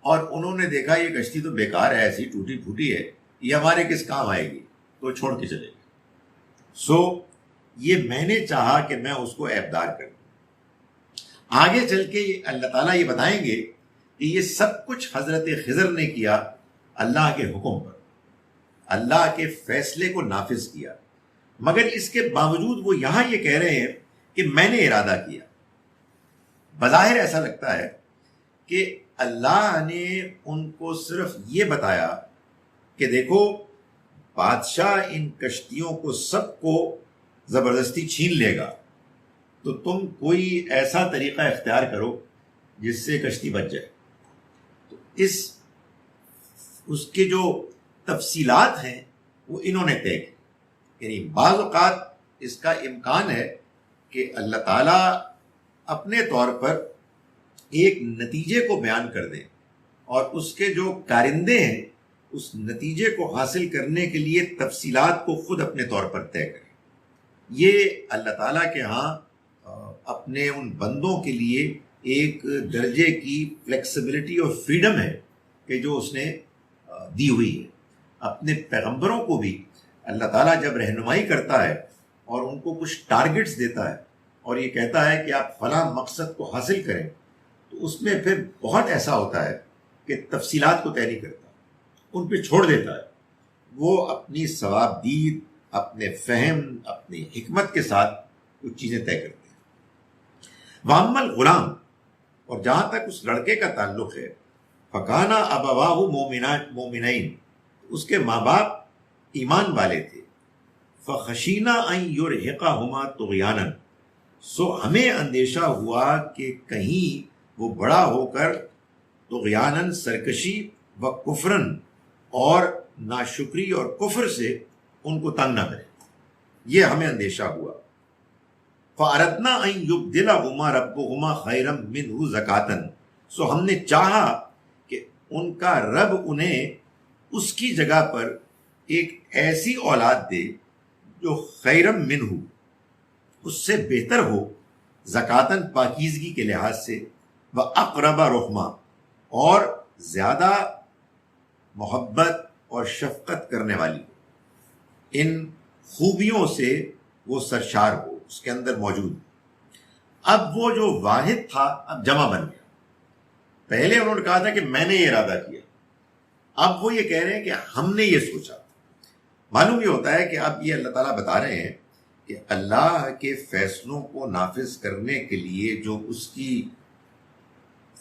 اور انہوں نے دیکھا یہ کشتی تو بیکار ہے، ایسی ٹوٹی پھوٹی ہے، یہ ہمارے کس کام آئے گی، تو چھوڑ کے چلے گئے. یہ میں نے چاہا کہ میں اس کو عیبدار کر دوں. آگے چل کے اللہ تعالیٰ یہ بتائیں گے کہ یہ سب کچھ حضرت خضر نے کیا اللہ کے حکم پر، اللہ کے فیصلے کو نافذ کیا. مگر اس کے باوجود وہ یہاں یہ کہہ رہے ہیں کہ میں نے ارادہ کیا. بظاہر ایسا لگتا ہے کہ اللہ نے ان کو صرف یہ بتایا کہ دیکھو بادشاہ ان کشتیوں کو سب کو زبردستی چھین لے گا، تو تم کوئی ایسا طریقہ اختیار کرو جس سے کشتی بچ جائے. تو اس کے جو تفصیلات ہیں وہ انہوں نے طے کی. یعنی بعض اوقات اس کا امکان ہے کہ اللہ تعالیٰ اپنے طور پر ایک نتیجے کو بیان کر دیں اور اس کے جو کارندے ہیں اس نتیجے کو حاصل کرنے کے لیے تفصیلات کو خود اپنے طور پر طے کریں. یہ اللہ تعالیٰ کے ہاں اپنے ان بندوں کے لیے ایک درجے کی فلیکسیبلٹی اور فریڈم ہے کہ جو اس نے دی ہوئی ہے. اپنے پیغمبروں کو بھی اللہ تعالیٰ جب رہنمائی کرتا ہے اور ان کو کچھ ٹارگٹس دیتا ہے اور یہ کہتا ہے کہ آپ فلاں مقصد کو حاصل کریں، تو اس میں پھر بہت ایسا ہوتا ہے کہ تفصیلات کو طے نہیں کرتا، ان پہ چھوڑ دیتا ہے. وہ اپنی ثواب دید، اپنے فہم، اپنی حکمت کے ساتھ کچھ چیزیں طے کرتے ہیں. وَأَمَّا الْغُلَامُ، اور جہاں تک اس لڑکے کا تعلق ہے، فَكَانَ أَبَوَاهُ مُؤْمِنَيْنِ، اس کے ماں باپ ایمان والے تھے. فَخَشِينَا أَن يُرْهِقَهُمَا طُغْيَانًا، سو ہمیں اندیشہ ہوا کہ کہیں وہ بڑا ہو کر طغیاناً سرکشی و کفرن اور ناشکری اور کفر سے ان کو تنگ نہ کرے، یہ ہمیں اندیشہ ہوا. فَأَرَدْنَا أَن يُبْدِلَهُمَا رَبُّهُمَا خَيْرًا مِّنْهُ زَكَاةً، سو ہم نے چاہا کہ ان کا رب انہیں اس کی جگہ پر ایک ایسی اولاد دے جو خیرم منہ، اس سے بہتر ہو، زکاتن پاکیزگی کے لحاظ سے، وَأَقْرَبَ رُحْمًا، اور زیادہ محبت اور شفقت کرنے والی ہو، ان خوبیوں سے وہ سرشار ہو، اس کے اندر موجود. اب وہ جو واحد تھا اب جمع بن گیا. پہلے انہوں نے کہا تھا کہ میں نے یہ ارادہ کیا، اب وہ یہ کہہ رہے ہیں کہ ہم نے یہ سوچا. معلوم یہ ہوتا ہے کہ اب یہ اللہ تعالیٰ بتا رہے ہیں کہ اللہ کے فیصلوں کو نافذ کرنے کے لیے جو اس کی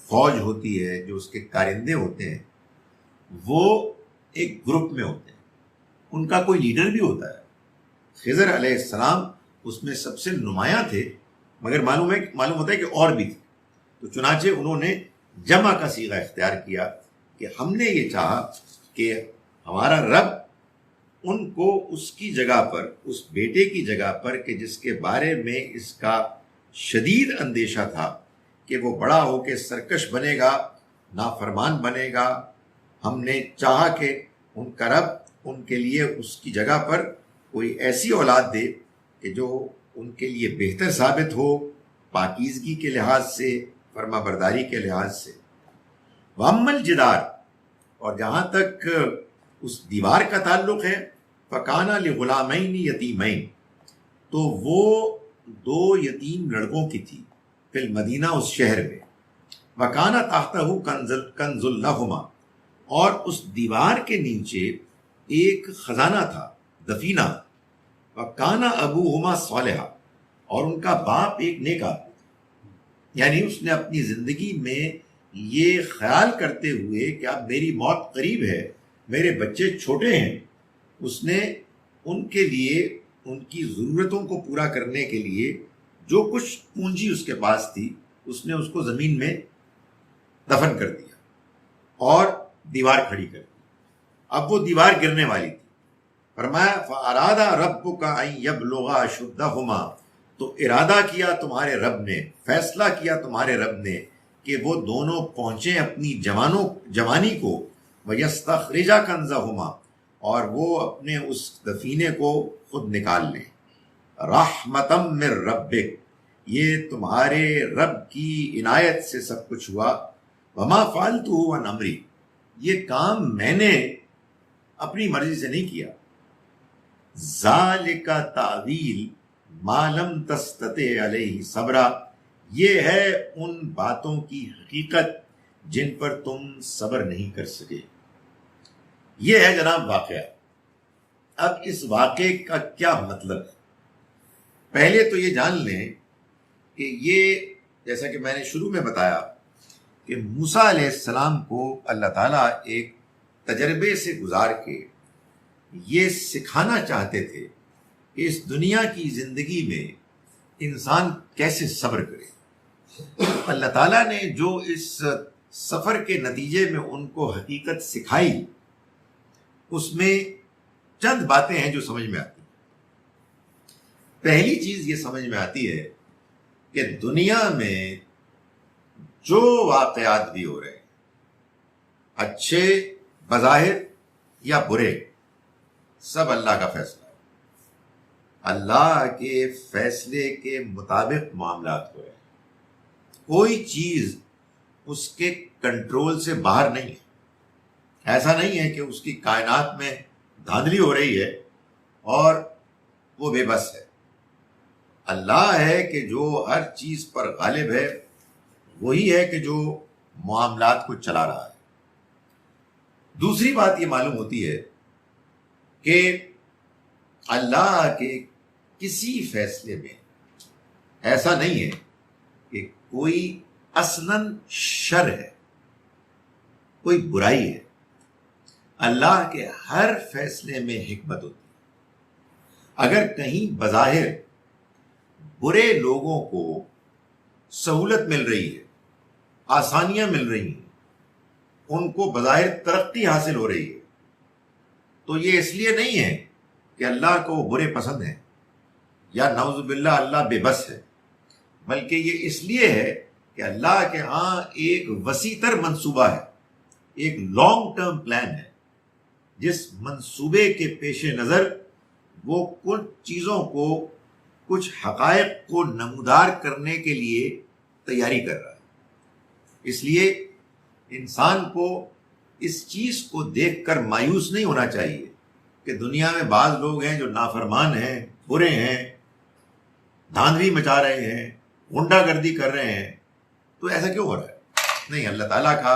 فوج ہوتی ہے، جو اس کے کارندے ہوتے ہیں، وہ ایک گروپ میں ہوتے ہیں، ان کا کوئی لیڈر بھی ہوتا ہے۔ خضر علیہ السلام اس میں سب سے نمایاں تھے، مگر معلوم ہوتا ہے کہ اور بھی تھے، تو چنانچہ انہوں نے جمع کا صیغہ اختیار کیا کہ ہم نے یہ چاہا کہ ہمارا رب ان کو اس کی جگہ پر، اس بیٹے کی جگہ پر کہ جس کے بارے میں اس کا شدید اندیشہ تھا کہ وہ بڑا ہو کے سرکش بنے گا، نافرمان بنے گا، ہم نے چاہا کہ ان کا رب ان کے لیے اس کی جگہ پر کوئی ایسی اولاد دے کہ جو ان کے لیے بہتر ثابت ہو، پاکیزگی کے لحاظ سے، فرما برداری کے لحاظ سے۔ وَأَمَّا الْجِدَارُ، اور جہاں تک اس دیوار کا تعلق ہے، فَكَانَ لِغُلَامَيْنِ يَتِيمَيْنِ، تو وہ 2 یتیم لڑکوں کی تھی، فی المدینہ، اس شہر میں۔ وَكَانَ تَحْتَهُ كَنْزٌ لَهُمَا، اور اس دیوار کے نیچے ایک خزانہ تھا، دفینہ۔ وَكَانَ أَبُوهُمَا صَالِحًا، اور ان کا باپ ایک نیک آدمی تھا۔ یعنی اس نے اپنی زندگی میں یہ خیال کرتے ہوئے کہ اب میری موت قریب ہے، میرے بچے چھوٹے ہیں، اس نے ان کے لیے، ان کی ضرورتوں کو پورا کرنے کے لیے جو کچھ پونجی اس کے پاس تھی، اس نے اس کو زمین میں دفن کر دیا اور دیوار کھڑی کر دی۔ اب وہ دیوار گرنے والی تھی۔ فرمایا فَأَرَادَ رَبُّكَ أَن يَبْلُغَا أَشُدَّهُمَا، تو ارادہ کیا تمہارے رب نے، فیصلہ کیا تمہارے رب نے کہ وہ دونوں پہنچیں اپنی جوانی کو، وَيَسْتَخْرِجَا كَنْزَهُمَا، اور وہ اپنے اس دفینے کو خود نکال لیں۔ رَحْمَةً مِّن رَبِّكَ، یہ تمہارے رب کی عنایت سے سب کچھ ہوا۔ وَمَا فَعَلْتُهُ عَنْ أَمْرِي، یہ کام میں نے اپنی مرضی سے نہیں کیا۔ ذَلِكَ تَعْوِيلُ مَا لَمْ تَسْتَطِعْ عَلَيْهِ صَبْرًا، یہ ہے ان باتوں کی حقیقت جن پر تم صبر نہیں کر سکے۔ یہ ہے جناب واقعہ۔ اب اس واقعے کا کیا مطلب ہے؟ پہلے تو یہ جان لیں کہ یہ، جیسا کہ میں نے شروع میں بتایا کہ موسیٰ علیہ السلام کو اللہ تعالیٰ ایک تجربے سے گزار کے یہ سکھانا چاہتے تھے کہ اس دنیا کی زندگی میں انسان کیسے صبر کرے۔ اللہ تعالیٰ نے جو اس سفر کے نتیجے میں ان کو حقیقت سکھائی، اس میں چند باتیں ہیں جو سمجھ میں آتی ہیں۔ پہلی چیز یہ سمجھ میں آتی ہے کہ دنیا میں جو واقعات بھی ہو رہے ہیں، اچھے بظاہر یا برے، سب اللہ کا فیصلہ ہے۔ اللہ کے فیصلے کے مطابق معاملات ہو رہے ہیں، کوئی چیز اس کے کنٹرول سے باہر نہیں ہے۔ ایسا نہیں ہے کہ اس کی کائنات میں دھاندلی ہو رہی ہے اور وہ بے بس ہے۔ اللہ ہے کہ جو ہر چیز پر غالب ہے، وہی ہے کہ جو معاملات کو چلا رہا ہے۔ دوسری بات یہ معلوم ہوتی ہے کہ اللہ کے کسی فیصلے میں ایسا نہیں ہے کہ کوئی اصلاً شر ہے، کوئی برائی ہے۔ اللہ کے ہر فیصلے میں حکمت ہوتی ہے۔ اگر کہیں بظاہر برے لوگوں کو سہولت مل رہی ہے، آسانیاں مل رہی ہیں، ان کو بظاہر ترقی حاصل ہو رہی ہے، تو یہ اس لیے نہیں ہے کہ اللہ کو وہ برے پسند ہیں یا نعوذ باللہ اللہ بے بس ہے، بلکہ یہ اس لیے ہے کہ اللہ کے ہاں ایک وسیع تر منصوبہ ہے، ایک لانگ ٹرم پلان ہے، جس منصوبے کے پیش نظر وہ کچھ چیزوں کو، کچھ حقائق کو نمودار کرنے کے لیے تیاری کر رہا ہے۔ اس لیے انسان کو اس چیز کو دیکھ کر مایوس نہیں ہونا چاہیے کہ دنیا میں بعض لوگ ہیں جو نافرمان ہیں، برے ہیں، دھاندلی مچا رہے ہیں، غنڈہ گردی کر رہے ہیں، تو ایسا کیوں ہو رہا ہے؟ نہیں، اللہ تعالیٰ کا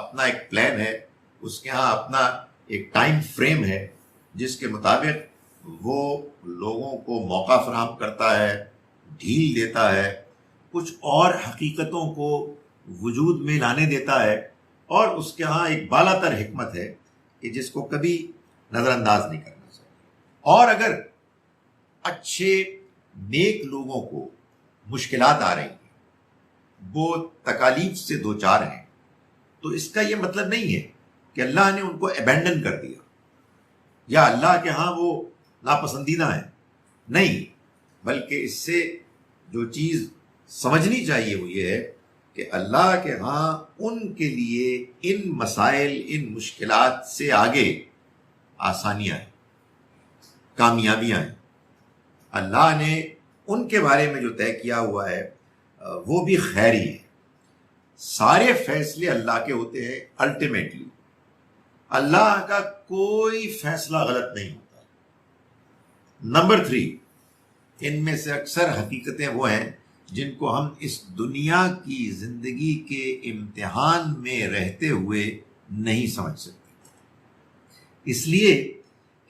اپنا ایک پلان ہے، اس کے ہاں اپنا ایک ٹائم فریم ہے جس کے مطابق وہ لوگوں کو موقع فراہم کرتا ہے، ڈھیل دیتا ہے، کچھ اور حقیقتوں کو وجود میں لانے دیتا ہے، اور اس کے ہاں ایک بالا تر حکمت ہے کہ جس کو کبھی نظر انداز نہیں کرنا چاہیے۔ اور اگر اچھے نیک لوگوں کو مشکلات آ رہی ہیں، وہ تکالیف سے دوچار ہیں، تو اس کا یہ مطلب نہیں ہے کہ اللہ نے ان کو ابینڈن کر دیا یا اللہ کے ہاں وہ ناپسندیدہ ہیں، نہیں، بلکہ اس سے جو چیز سمجھنی چاہیے وہ یہ ہے کہ اللہ کے ہاں ان کے لیے ان مسائل، ان مشکلات سے آگے آسانیاں ہیں، کامیابیاں ہیں۔ اللہ نے ان کے بارے میں جو طے کیا ہوا ہے وہ بھی خیر ہی ہے۔ سارے فیصلے اللہ کے ہوتے ہیں، الٹیمیٹلی اللہ کا کوئی فیصلہ غلط نہیں ہوتا۔ نمبر 3، ان میں سے اکثر حقیقتیں وہ ہیں جن کو ہم اس دنیا کی زندگی کے امتحان میں رہتے ہوئے نہیں سمجھ سکتے، اس لیے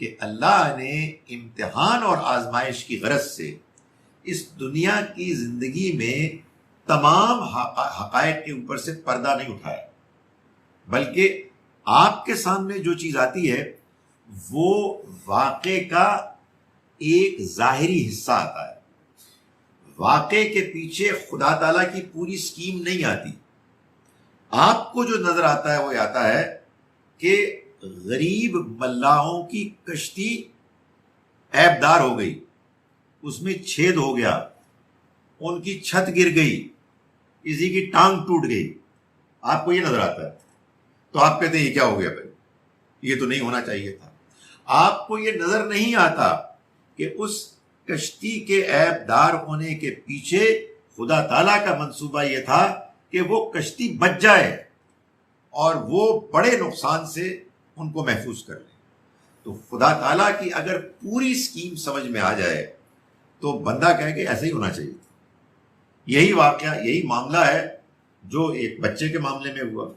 کہ اللہ نے امتحان اور آزمائش کی غرض سے اس دنیا کی زندگی میں تمام حقائق کے اوپر سے پردہ نہیں اٹھایا، بلکہ آپ کے سامنے جو چیز آتی ہے وہ واقعے کا ایک ظاہری حصہ آتا ہے۔ واقعے کے پیچھے خدا تعالیٰ کی پوری سکیم نہیں آتی۔ آپ کو جو نظر آتا ہے وہ آتا ہے کہ غریب ملاحوں کی کشتی عیب دار ہو گئی، اس میں چھید ہو گیا، ان کی چھت گر گئی، کسی کی ٹانگ ٹوٹ گئی، آپ کو یہ نظر آتا ہے، تو آپ کہتے ہیں یہ کیا ہو گیا بھائی، یہ تو نہیں ہونا چاہیے تھا۔ آپ کو یہ نظر نہیں آتا کہ اس کشتی کے عیب دار ہونے کے پیچھے خدا تعالیٰ کا منصوبہ یہ تھا کہ وہ کشتی بچ جائے اور وہ بڑے نقصان سے ان کو محفوظ کر لے۔ تو خدا تعالیٰ کی اگر پوری سکیم سمجھ میں آ جائے تو بندہ کہے کہ ایسے ہی ہونا چاہیے تھا۔ یہی واقعہ، یہی معاملہ ہے جو ایک بچے کے معاملے میں ہوا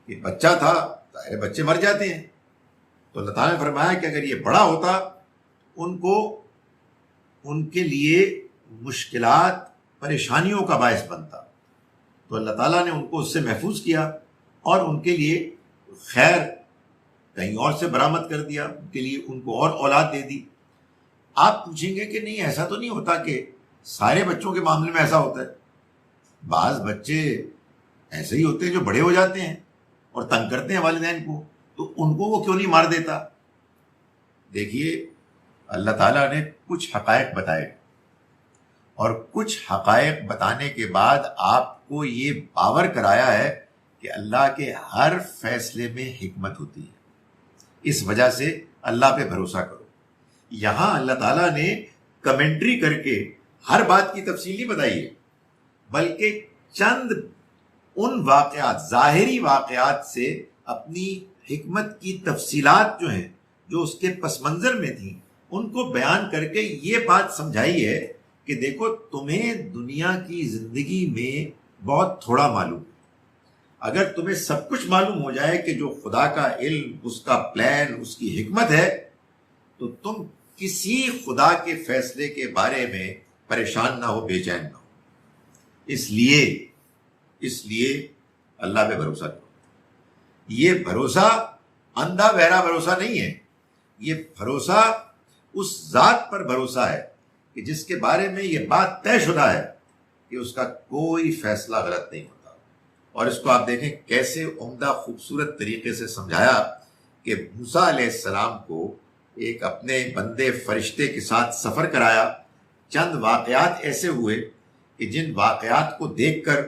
کہ بچہ تھا، ظاہر بچے مر جاتے ہیں، تو اللہ تعالیٰ نے فرمایا کہ اگر یہ بڑا ہوتا ان کو ان کے لیے مشکلات، پریشانیوں کا باعث بنتا، تو اللہ تعالیٰ نے ان کو اس سے محفوظ کیا اور ان کے لیے خیر کہیں اور سے برآمد کر دیا، ان کے لیے ان کو اور اولاد دے دی۔ آپ پوچھیں گے کہ نہیں ایسا تو نہیں ہوتا کہ سارے بچوں کے معاملے میں ایسا ہوتا ہے؟ بعض بچے ایسے ہی ہوتے ہیں جو بڑے ہو جاتے ہیں اور تنگ کرتے ہیں والدین کو، تو ان کو وہ کیوں نہیں مار دیتا؟ دیکھیے، اللہ تعالیٰ نے کچھ حقائق بتائے اور کچھ حقائق بتانے کے بعد آپ کو یہ باور کرایا ہے کہ اللہ کے ہر فیصلے میں حکمت ہوتی ہے، اس وجہ سے اللہ پہ بھروسہ کرو۔ یہاں اللہ تعالیٰ نے کمنٹری کر کے ہر بات کی تفصیل نہیں بتائی ہے، بلکہ چند ان واقعات، ظاہری واقعات سے اپنی حکمت کی تفصیلات جو ہیں، جو اس کے پس منظر میں تھیں، ان کو بیان کر کے یہ بات سمجھائی ہے کہ دیکھو تمہیں دنیا کی زندگی میں بہت تھوڑا معلوم ہے۔ اگر تمہیں سب کچھ معلوم ہو جائے کہ جو خدا کا علم، اس کا پلان، اس کی حکمت ہے، تو تم کسی خدا کے فیصلے کے بارے میں پریشان نہ ہو، بے چین نہ ہو۔ اس لیے اللہ پہ بھروسہ کرو۔ یہ بھروسہ اندھا بہرا بھروسہ نہیں ہے، یہ بھروسہ اس ذات پر بھروسہ ہے کہ جس کے بارے میں یہ بات طے شدہ ہے کہ اس کا کوئی فیصلہ غلط نہیں ہوتا۔ اور اس کو آپ دیکھیں کیسے عمدہ خوبصورت طریقے سے سمجھایا کہ موسیٰ علیہ السلام کو ایک اپنے بندے فرشتے کے ساتھ سفر کرایا، چند واقعات ایسے ہوئے کہ جن واقعات کو دیکھ کر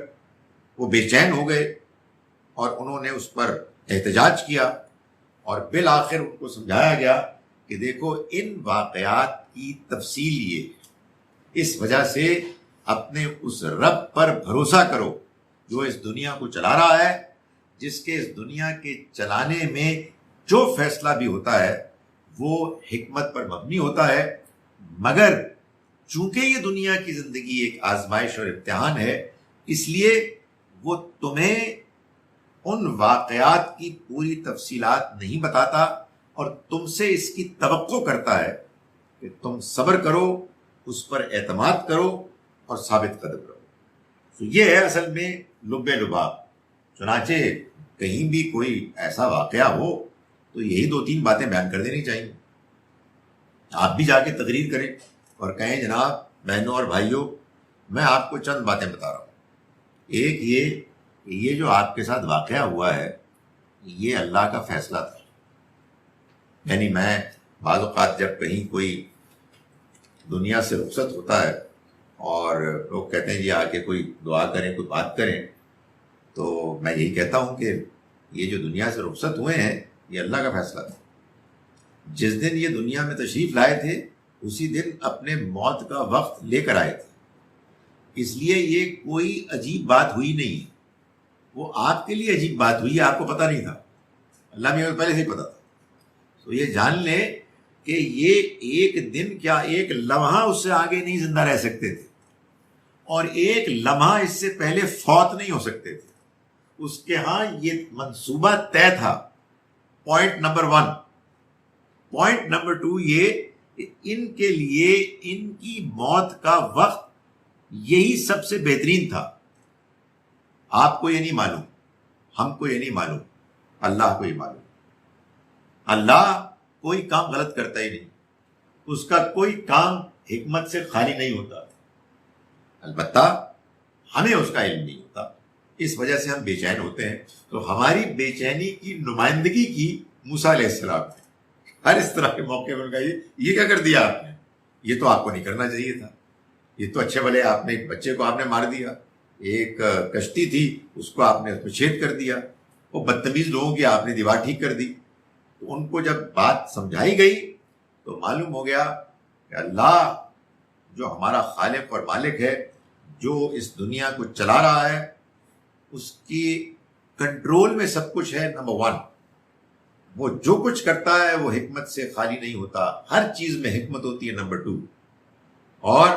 وہ بے چین ہو گئے اور انہوں نے اس پر احتجاج کیا، اور بالآخر ان کو سمجھایا گیا کہ دیکھو ان واقعات کی تفصیل یہ ہے، اس وجہ سے اپنے اس رب پر بھروسہ کرو جو اس دنیا کو چلا رہا ہے، جس کے اس دنیا کے چلانے میں جو فیصلہ بھی ہوتا ہے وہ حکمت پر مبنی ہوتا ہے، مگر چونکہ یہ دنیا کی زندگی ایک آزمائش اور امتحان ہے، اس لیے وہ تمہیں ان واقعات کی پوری تفصیلات نہیں بتاتا اور تم سے اس کی توقع کرتا ہے کہ تم صبر کرو، اس پر اعتماد کرو اور ثابت قدم رہو۔ تو یہ ہے اصل میں لب لباب۔ چنانچہ کہیں بھی کوئی ایسا واقعہ ہو تو یہی 2-3 باتیں بیان کر دینی چاہیے۔ آپ بھی جا کے تقریر کریں اور کہیں جناب بہنوں اور بھائیوں، میں آپ کو چند باتیں بتا رہا ہوں۔ ایک یہ کہ یہ جو آپ کے ساتھ واقعہ ہوا ہے یہ اللہ کا فیصلہ تھا۔ یعنی میں بعض اوقات جب کہیں کوئی دنیا سے رخصت ہوتا ہے اور لوگ کہتے ہیں جی آ کے کوئی دعا کریں، کوئی بات کریں، تو میں یہی کہتا ہوں کہ یہ جو دنیا سے رخصت ہوئے ہیں یہ اللہ کا فیصلہ تھا۔ جس دن یہ دنیا میں تشریف لائے تھے اسی دن اپنے موت کا وقت لے کر آئے تھے، اس لیے یہ کوئی عجیب بات ہوئی نہیں۔ وہ آپ کے لیے عجیب بات ہوئی، آپ کو پتہ نہیں تھا، اللہ میں پہلے سے ہی پتا تھا۔ تو یہ جان لیں کہ یہ ایک دن کیا ایک لمحہ اس سے آگے نہیں زندہ رہ سکتے تھے، اور ایک لمحہ اس سے پہلے فوت نہیں ہو سکتے تھے۔ اس کے ہاں یہ منصوبہ طے تھا، پوائنٹ نمبر 1۔ پوائنٹ نمبر 2 یہ کہ ان کے لیے ان کی موت کا وقت یہی سب سے بہترین تھا۔ آپ کو یہ نہیں معلوم، ہم کو یہ نہیں معلوم، اللہ کو یہ معلوم۔ اللہ کوئی کام غلط کرتا ہی نہیں، اس کا کوئی کام حکمت سے خالی نہیں ہوتا، البتہ ہمیں اس کا علم نہیں ہوتا، اس وجہ سے ہم بے چین ہوتے ہیں۔ تو ہماری بے چینی کی نمائندگی کی موسیٰ علیہ السلام نے ہر اس طرح کے موقع پر کہا یہ کیا کر دیا آپ نے، یہ تو آپ کو نہیں کرنا چاہیے تھا، یہ تو اچھے بھلے آپ نے ایک بچے کو آپ نے مار دیا، ایک کشتی تھی اس کو آپ نے اس میں چھید کر دیا، وہ بدتمیز لوگوں کی آپ نے دیوار ٹھیک کر دی۔ تو ان کو جب بات سمجھائی گئی تو معلوم ہو گیا کہ اللہ جو ہمارا خالق اور مالک ہے، جو اس دنیا کو چلا رہا ہے، اس کی کنٹرول میں سب کچھ ہے۔ نمبر 1، وہ جو کچھ کرتا ہے وہ حکمت سے خالی نہیں ہوتا، ہر چیز میں حکمت ہوتی ہے۔ نمبر 2، اور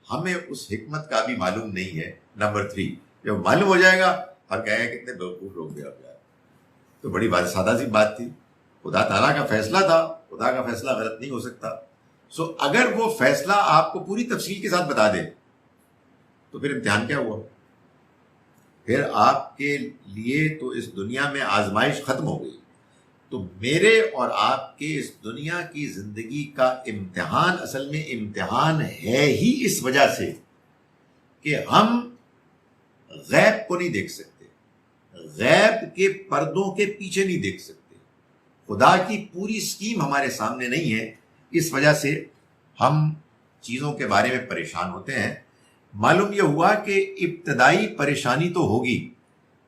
ہمیں اس حکمت کا بھی معلوم نہیں ہے۔ نمبر 3، جب معلوم ہو جائے گا اور کہیں کتنے بیوقوف لوگ بھی آپ جائے، تو بڑی بات سادہ سی بات تھی، خدا تعالیٰ کا فیصلہ تھا، خدا کا فیصلہ غلط نہیں ہو سکتا۔ سو اگر وہ فیصلہ آپ کو پوری تفصیل کے ساتھ بتا دے تو پھر امتحان کیا ہوا؟ پھر آپ کے لیے تو اس دنیا میں آزمائش ختم ہو گئی۔ تو میرے اور آپ کے اس دنیا کی زندگی کا امتحان اصل میں امتحان ہے ہی اس وجہ سے کہ ہم غیب کو نہیں دیکھ سکتے، غیب کے پردوں کے پیچھے نہیں دیکھ سکتے، خدا کی پوری اسکیم ہمارے سامنے نہیں ہے، اس وجہ سے ہم چیزوں کے بارے میں پریشان ہوتے ہیں۔ معلوم یہ ہوا کہ ابتدائی پریشانی تو ہوگی،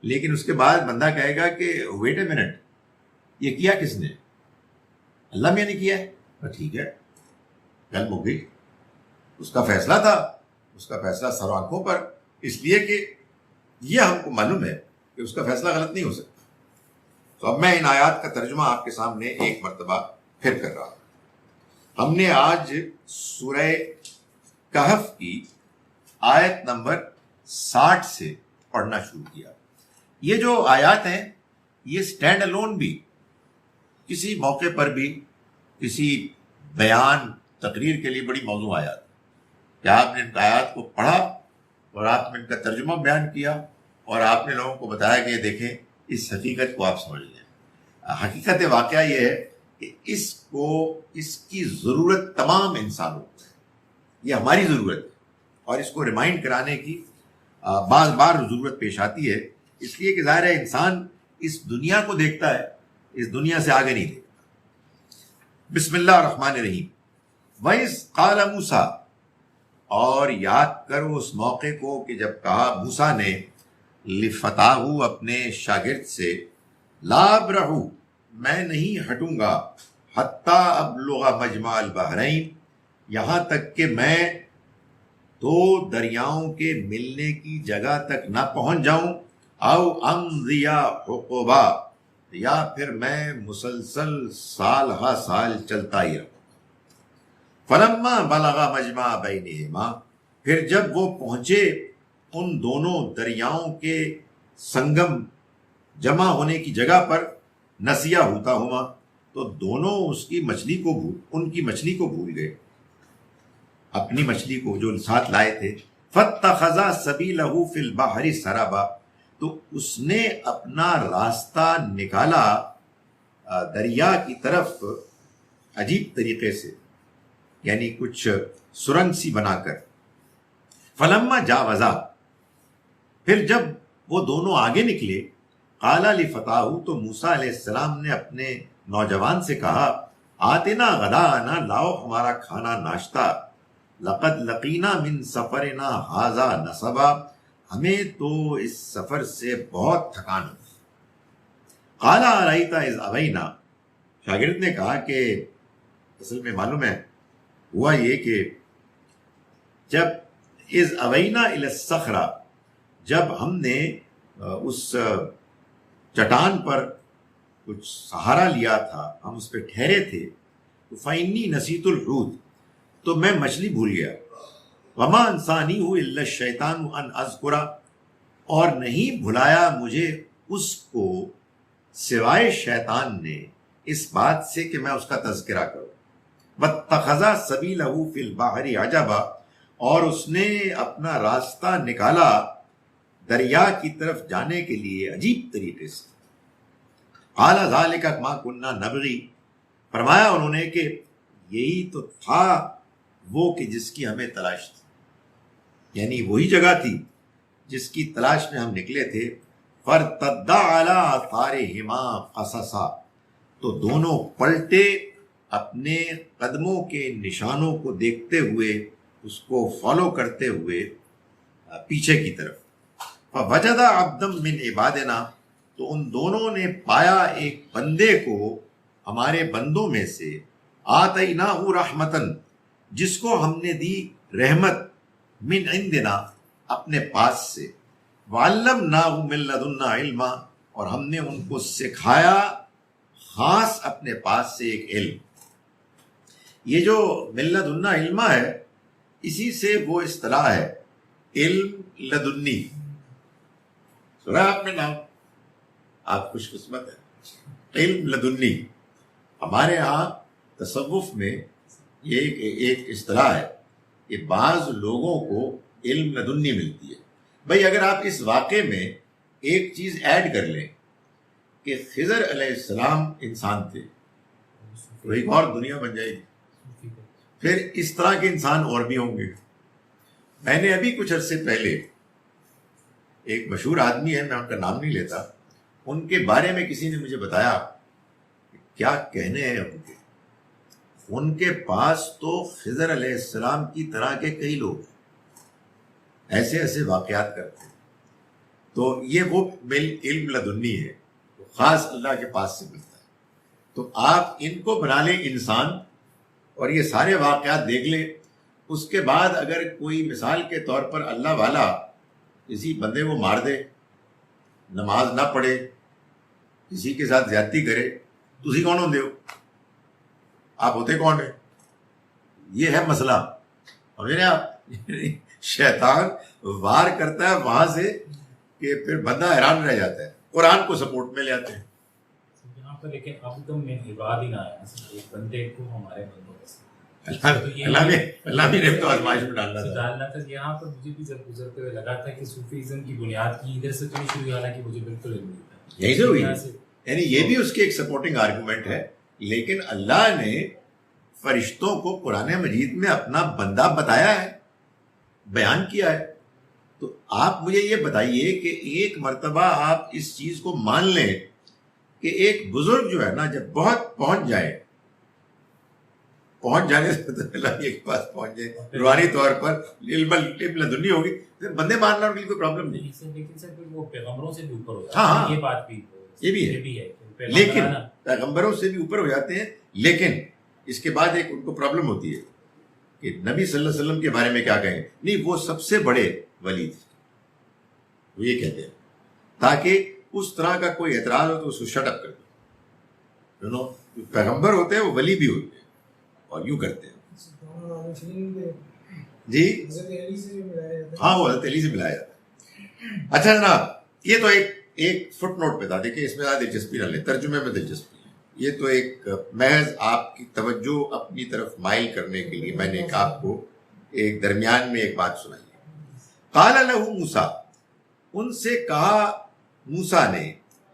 لیکن اس کے بعد بندہ کہے گا کہ ویٹ اے منٹ، یہ کیا کس نے؟ اللہ میں نے کیا ہے، ٹھیک ہے، گل مک گئی، اس کا فیصلہ تھا، اس کا فیصلہ سر آنکھوں پر، اس لیے کہ یہ ہم کو معلوم ہے کہ اس کا فیصلہ غلط نہیں ہو سکتا۔ تو اب میں ان آیات کا ترجمہ آپ کے سامنے ایک مرتبہ پھر کر رہا ہوں۔ ہم نے آج سورہ کہف کی آیت نمبر 60 سے پڑھنا شروع کیا۔ یہ جو آیات ہیں یہ سٹینڈ الون بھی کسی موقع پر بھی کسی بیان تقریر کے لیے بڑی موضوع آیات کہ آپ نے ان آیات کو پڑھا اور آپ نے ان کا ترجمہ بیان کیا اور آپ نے لوگوں کو بتایا کہ دیکھیں اس حقیقت کو آپ سمجھ لیں۔ حقیقت واقعہ یہ ہے کہ اس کی ضرورت تمام انسانوں کو ہے، یہ ہماری ضرورت ہے، اور اس کو ریمائنڈ کرانے کی بار بار ضرورت پیش آتی ہے، اس لیے کہ ظاہر ہے انسان اس دنیا کو دیکھتا ہے، اس دنیا سے آگے نہیں دیکھتا۔ بسم اللہ الرحمن الرحیم۔ وَإِذْ قَالَ مُوسَىٰ، اور یاد کرو اس موقع کو کہ جب کہا موسیٰ نے لِفَتَاهُ اپنے شاگرد سے، لا ابرح، میں نہیں ہٹوں گا، حتیٰ ابلغ مجمع البحرین، یہاں تک کہ میں دو دریاؤں کے ملنے کی جگہ تک نہ پہنچ جاؤں، او امضی حقبا، یا پھر میں مسلسل سال ہا سال چلتا ہی رہوں۔ فلما بلغ مجمع بینہما، پھر جب وہ پہنچے ان دونوں دریاؤں کے سنگم جمع ہونے کی جگہ پر، نسیا ہوتا ہما، تو دونوں ان کی مچھلی کو بھول گئے، اپنی مچھلی کو جو ساتھ لائے تھے، فاتخذ سبیلہ فی البحر سربا، تو اس نے اپنا راستہ نکالا دریا کی طرف عجیب طریقے سے، یعنی کچھ سرنگ سی بنا کر. فلما جاوزا، پھر جب وہ دونوں آگے نکلے، قال لفتاہ، تو موسیٰ علیہ السلام نے اپنے نوجوان سے کہا، آتنا غداءنا، لاؤ ہمارا کھانا ناشتہ، لقد لقینا من سفرنا ھذا نصبا، ہمیں تو اس سفر سے بہت تھکان ہوئی. قال ارأیت اذ اوینا، شاگرد نے کہا کہ اصل میں معلوم ہے ہوا یہ کہ جب اذ اوینا الی الصخرہ، جب ہم نے اس چٹان پر کچھ سہارا لیا تھا، ہم اس پہ ٹھہرے تھے، تو فإنی نسیت الحوت، تو میں مچھلی بھول گیا. وما انسانیہ الا الشیطان ان اذکر، اور نہیں بھلایا مجھے اس کو سوائے شیطان نے اس بات سے کہ میں اس کا تذکرہ کروں. واتخذ سبیلہ فی البحر عجبا، اور اس نے اپنا راستہ نکالا دریا کی طرف جانے کے لیے عجیب طریقے سے. قال ذلک ما کنا نبغی، فرمایا انہوں نے کہ یہی تو تھا وہ کہ جس کی ہمیں تلاش تھی، یعنی وہی جگہ تھی جس کی تلاش میں ہم نکلے تھے. فارتدا علی آثارہما قصصا، تو دونوں پلٹے اپنے قدموں کے نشانوں کو دیکھتے ہوئے، اس کو فالو کرتے ہوئے پیچھے کی طرف. فوجد عبدا من عبادنا، تو ان دونوں نے پایا ایک بندے کو ہمارے بندوں میں سے، آتیناہ رحمتن، جس کو ہم نے دی رحمت، من عندنا، اپنے پاس سے، وعلمناہ من لدنا علما، اور ہم نے ان کو سکھایا خاص اپنے پاس سے ایک علم. یہ جو من لدنا علما ہے، اسی سے وہ اصطلاح ہے علم لدنی. سنا آپ نے نام؟ آپ خوش قسمت ہیں. علم لدنی ہمارے ہاں تصوف میں یہ ایک اصطلاح ہے کہ بعض لوگوں کو علم لدنی ملتی ہے. بھئی اگر آپ اس واقعے میں ایک چیز ایڈ کر لیں کہ خضر علیہ السلام انسان تھے، تو ایک اور دنیا بن جائے گی. پھر اس طرح کے انسان اور بھی ہوں گے. میں نے ابھی کچھ عرصے پہلے ایک مشہور آدمی ہے، میں ان کا نام نہیں لیتا، ان کے بارے میں کسی نے مجھے بتایا کہ کیا کہنے ہیں ان کے پاس تو خضر علیہ السلام کی طرح کے کئی لوگ ہیں، ایسے ایسے واقعات کرتے ہیں. تو یہ وہ علم لدنی ہے، خاص اللہ کے پاس سے ملتا ہے. تو آپ ان کو بنا لیں انسان اور یہ سارے واقعات دیکھ لیں. اس کے بعد اگر کوئی مثال کے طور پر اللہ والا کسی بندے کو مار دے، نماز نہ پڑھے، کسی کے ساتھ زیادتی کرے، تو اسی کون ہوتے ہو؟ آپ ہوتے کون ہیں؟ یہ ہے مسئلہ. اور میرے آپ شیطان وار کرتا ہے وہاں سے کہ پھر بندہ حیران رہ جاتا ہے. قرآن کو سپورٹ میں لے آتے ہیں یہاں پر. لیکن اب تم میں عباد ہی نہ آیا ایک بندے کو ہمارے بندوں میں سے اللہ بھی نے تو آزمائش میں ڈالنا تھا. یہاں پر مجھے بھی جب گزرتے ہوئے لگا تھا کہ صوفیزم کی بنیاد کی ادھر سے تو نہیں شروع، حالانکہ مجھے بالکل علم نہیں تھا یہی سے ہوئی. یعنی یہ بھی اس کی ایک سپورٹنگ آرگومنٹ ہے. لیکن اللہ نے فرشتوں کو قرآن مجید میں اپنا بندہ بتایا ہے، بیان کیا ہے. تو آپ مجھے یہ بتائیے کہ ایک مرتبہ آپ اس چیز کو مان لیں کہ ایک بزرگ جو ہے نا، جب بہت پہنچ جانے سے اللہ کے پاس پہنچ جائے روحانی طور پر، علم لدنی ہوگی، پھر بندے ماننا ان کے لیے کوئی پرابلم نہیں. لیکن سر وہ پیغمبروں سے بھی اوپر ہو جاتے ہاں، یہ بات بھی یہ بھی ہے. لیکن پیغمبروں سے بھی اوپر ہو جاتے ہیں. لیکن اس کے بعد ایک ان کو پرابلم ہوتی ہے کہ نبی صلی اللہ علیہ وسلم کے بارے میں کیا کہیں. نہیں، وہ سب سے بڑے ولی تھے، وہ یہ کہتے ہیں تاکہ اس طرح کا کوئی اعتراض ہو تو اس کو شٹ اپ کر دو. پیغمبر ہوتے ہیں وہ ولی بھی ہوتے ہیں اور یوں کرتے ہیں. جی ہاں، وہ حضرت علی سے ملایا جاتا ہے. اچھا جناب، یہ تو ایک فٹ نوٹ پہ تھا. دیکھیں اس میں زیادہ دلچسپی نہ لیں، ترجمے میں دلچسپی ہے. یہ تو ایک محض آپ کی توجہ اپنی طرف مائل کرنے کے لیے میں نے ایک آپ کو ایک درمیان میں ایک بات سنائیے. قال له موسیٰ، ان سے کہا موسیٰ نے،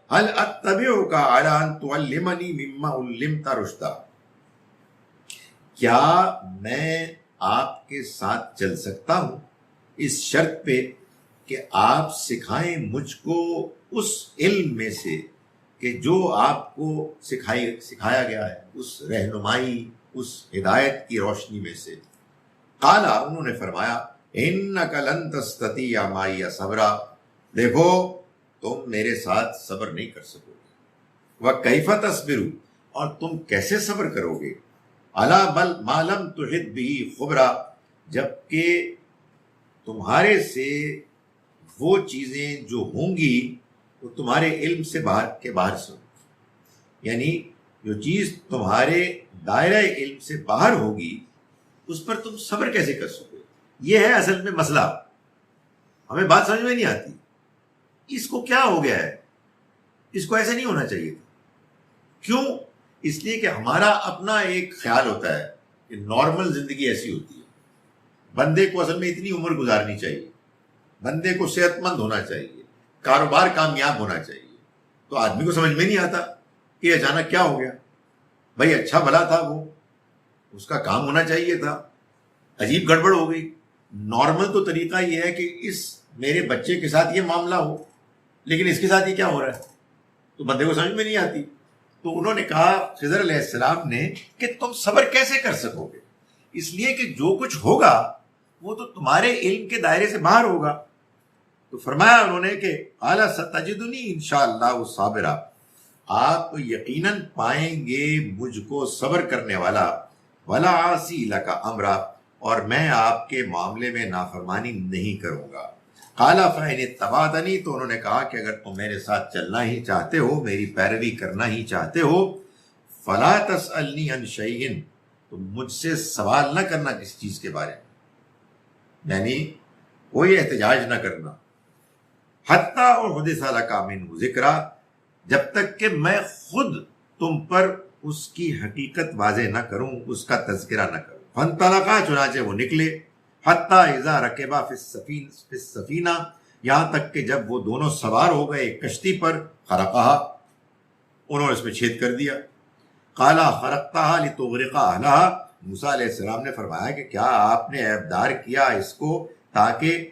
هل اتبعک علی ان تعلمنی مما علمت رشدا، کیا میں آپ کے ساتھ چل سکتا ہوں اس شرط پہ کہ آپ سکھائیں مجھ کو اس علم میں سے کہ جو آپ کو سکھایا گیا ہے، اس رہنمائی، اس ہدایت کی روشنی میں سے. قال، انہوں نے فرمایا، انک لن تستطیع معی صبرا، دیکھو تم میرے ساتھ صبر نہیں کر سکو گے. وکیف تصبر، اور تم کیسے صبر کرو گے، الا بل ما لم تحط به خبرا، جبکہ تمہارے سے وہ چیزیں جو ہوں گی وہ تمہارے علم سے باہر سے، یعنی جو چیز تمہارے دائرہ علم سے باہر ہوگی اس پر تم صبر کیسے کر سکو. یہ ہے اصل میں مسئلہ. ہمیں بات سمجھ میں نہیں آتی، اس کو کیا ہو گیا ہے، اس کو ایسے نہیں ہونا چاہیے تھا. کیوں؟ اس لیے کہ ہمارا اپنا ایک خیال ہوتا ہے کہ نارمل زندگی ایسی ہوتی ہے، بندے کو اصل میں اتنی عمر گزارنی چاہیے، بندے کو صحت مند ہونا چاہیے، کاروبار کامیاب ہونا چاہیے. تو آدمی کو سمجھ میں نہیں آتا کہ اچانک کیا ہو گیا. بھائی اچھا بھلا تھا، وہ اس کا کام ہونا چاہیے تھا، عجیب گڑبڑ ہو گئی. نارمل تو طریقہ یہ ہے کہ اس میرے بچے کے ساتھ یہ معاملہ ہو، لیکن اس کے ساتھ یہ کیا ہو رہا ہے، تو بندے کو سمجھ میں نہیں آتی. تو انہوں نے کہا خضر علیہ السلام نے کہ تم صبر کیسے کر سکو گے، اس لیے کہ جو کچھ ہوگا وہ تو تمہارے علم کے دائرے سے باہر ہوگا. تو فرمایا انہوں نے کہ اعلیٰ ستجدنی انشاءاللہ صابرا، آپ یقیناً پائیں گے مجھ کو صبر کرنے والا، ولا عاصی لک امرا، اور میں آپ کے معاملے میں نافرمانی نہیں کروں گا. قال فإن اتبعتنی، تو انہوں نے کہا کہ اگر تم میرے ساتھ چلنا ہی چاہتے ہو، میری پیروی کرنا ہی چاہتے ہو، فلا تسألنی عن شیء، تو مجھ سے سوال نہ کرنا کسی چیز کے بارے میں، یعنی کوئی احتجاج نہ کرنا. حتیٰ احدث لک منہ ذکرا، جب تک کہ میں خود تم پر اس کی حقیقت واضح نہ کروں، اس کا تذکرہ نہ کروں. فانطلقا، چنانچہ وہ نکلے. حتیٰ اذا رکبا فی السفینہ، یہاں تک کہ جب وہ دونوں سوار ہو گئے ایک کشتی پر، خرقہا، انہوں نے اس میں چھید کر دیا. قال خرقتہا لتغرق اہلہا، موسیٰ علیہ السلام نے فرمایا کہ کیا آپ نے عیبدار کیا اس کو تاکہ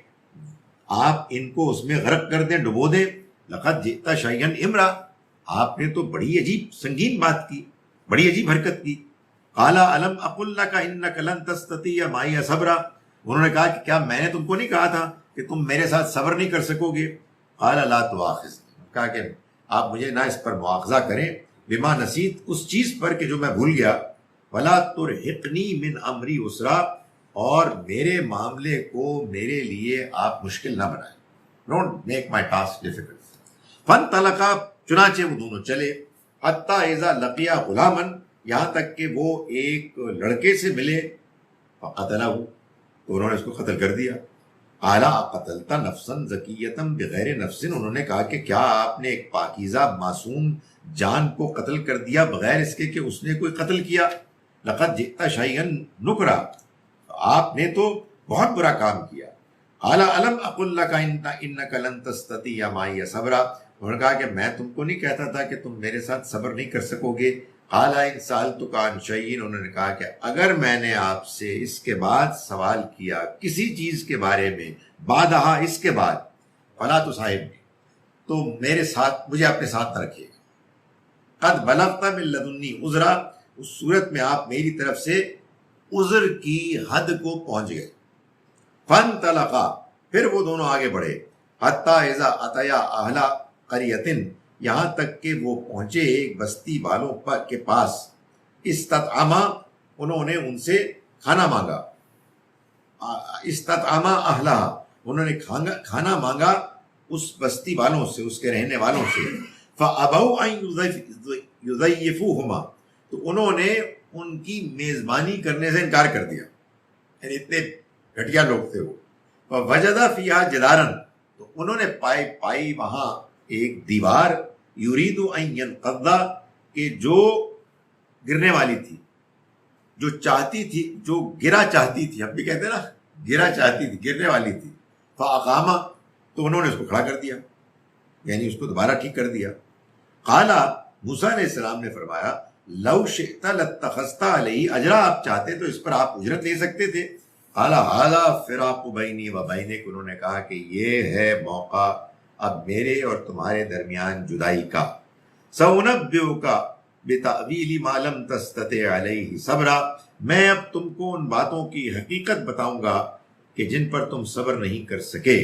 آپ ان کو اس میں غرق کر دیں، ڈبو دیں. لقد جئت شیئا امرا، آپ نے تو بڑی عجیب سنگین بات کی، بڑی عجیب حرکت کی. قال الم اقل لک انک لن تستطیع معی صبرا، انہوں نے کہا کہ کیا میں نے تم کو نہیں کہا تھا کہ تم میرے ساتھ صبر نہیں کر سکو گے. قال لا تؤاخذنی، کہا کہ آپ مجھے نہ اس پر مواخذہ کریں، بما نسیت، اس چیز پر کہ جو میں بھول گیا. ولا ترہقنی من امری عسرا، اور میرے معاملے کو میرے لیے آپ مشکل نہ بنائیں. Don't make my task difficult. فانطلقا، چنانچہ وہ دونوں چلے. حتیٰ اذا لقیا غلاما، یہاں تک کہ وہ ایک لڑکے سے ملے. فقتلہ، تو انہوں نے اس کو قتل کر دیا. اعلیٰ قتلتا نفسا زکیتا بغیر نفس، انہوں نے کہا کہ کیا آپ نے ایک پاکیزہ معصوم جان کو قتل کر دیا بغیر اس کے کہ اس نے کوئی قتل کیا. لقد جئت شیئا نکرا، آپ نے تو بہت برا کام کیا. اعلیٰ الم اقل لک انک لن تستطیع معی صبرا، انہوں نے کہا کہ میں تم کو نہیں کہتا تھا کہ تم میرے ساتھ صبر نہیں کر سکو گے. قال ان سألتک عن شیء، انہوں نے کہا کہ اگر میں نے آپ سے اس کے بعد سوال کیا کسی چیز کے بارے میں، بعدہا، اس کے بعد، فلا تصاحبنی، تو میرے ساتھ، مجھے اپنے ساتھ نہ رکھیے گا. قد بلغت من لدنی عذرا، اس صورت میں آپ میری طرف سے عذر کی حد کو پہنچ گئے. فانطلقا، پھر وہ دونوں آگے بڑھے. حتیٰ اذا اتیا اہل قریۃ، یہاں تک کہ وہ پہنچے ایک بستی والوں کے پاس. استطعما، انہوں نے ان سے کھانا مانگا. استطعما اہلہا، انہوں نے کھانا مانگا اس بستی والوں سے، اس کے رہنے والوں سے. فابوا ان یضیفوہما، تو انہوں نے ان کی میزبانی کرنے سے انکار کر دیا، یعنی اتنے گھٹیا لوگ تھے وہ. وجد فیہا جدارا، تو انہوں نے پائی وہاں ایک دیوار. یرید ان ینقض، کہ جو گرنے والی تھی، جو چاہتی تھی، جو گرا چاہتی تھی، ہم بھی کہتے ہیں نا چاہتی تھی، گرنے والی تھی. فاقامہ، تو انہوں نے اس کو کھڑا کر دیا، یعنی اس کو دوبارہ ٹھیک کر دیا. قالا، موسیٰ علیہ السلام نے فرمایا لو شئت لاتخذت علیہ اجرا، آپ چاہتے تو اس پر آپ اجرت لے سکتے تھے. قال ھذا فراق بینی و بینک، انہوں نے کہا کہ یہ ہے موقع اب میرے اور تمہارے درمیان جدائی کا. سأنبئک بتأویل ما لم تستطع علیہ صبرا، میں اب تم کو ان باتوں کی حقیقت بتاؤں گا کہ جن پر تم صبر نہیں کر سکے.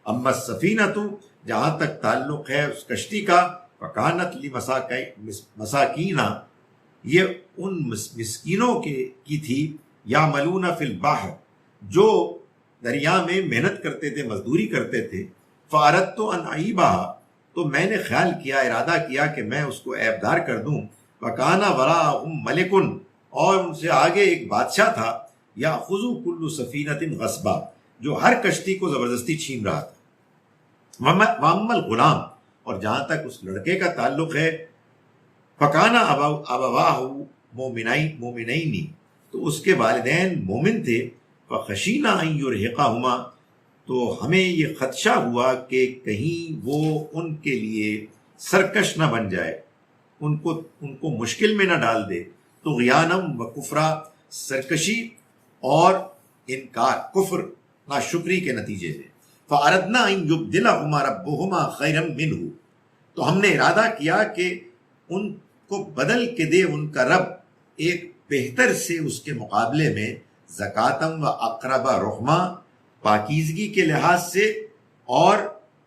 اما السفینۃ، جہاں تک تعلق ہے اس کشتی کا، فکانت لمساکین، یہ ان مسکینوں کی تھی، یعملون فی البحر، جو دریا میں محنت کرتے تھے، مزدوری کرتے تھے. فاردت ان اعیبھا، تو میں نے خیال کیا، ارادہ کیا کہ میں اس کو عیبدار کر دوں. وکان وراءہم ملک، اور ان سے آگے ایک بادشاہ تھا، یاخذ کل سفینۃ غصبا، جو ہر کشتی کو زبردستی چھین رہا تھا. واما الغلام، اور جہاں تک اس لڑکے کا تعلق ہے، فکان ابواہ مومنین، تو اس کے والدین مومن تھے. فخشینا ان یرہقہما، تو ہمیں یہ خدشہ ہوا کہ کہیں وہ ان کے لیے سرکش نہ بن جائے، ان کو مشکل میں نہ ڈال دے. طغیانم و کفرا، سرکشی اور انکار، کفر، ناشکری کے نتیجے میں. فاردنا ان یبدلہما ربہما خیرا منہ، تو ہم نے ارادہ کیا کہ ان کو بدل کے دے ان کا رب ایک بہتر سے اس کے مقابلے میں، زکاتم و اقرب رحمہ، پاکیزگی کے لحاظ سے اور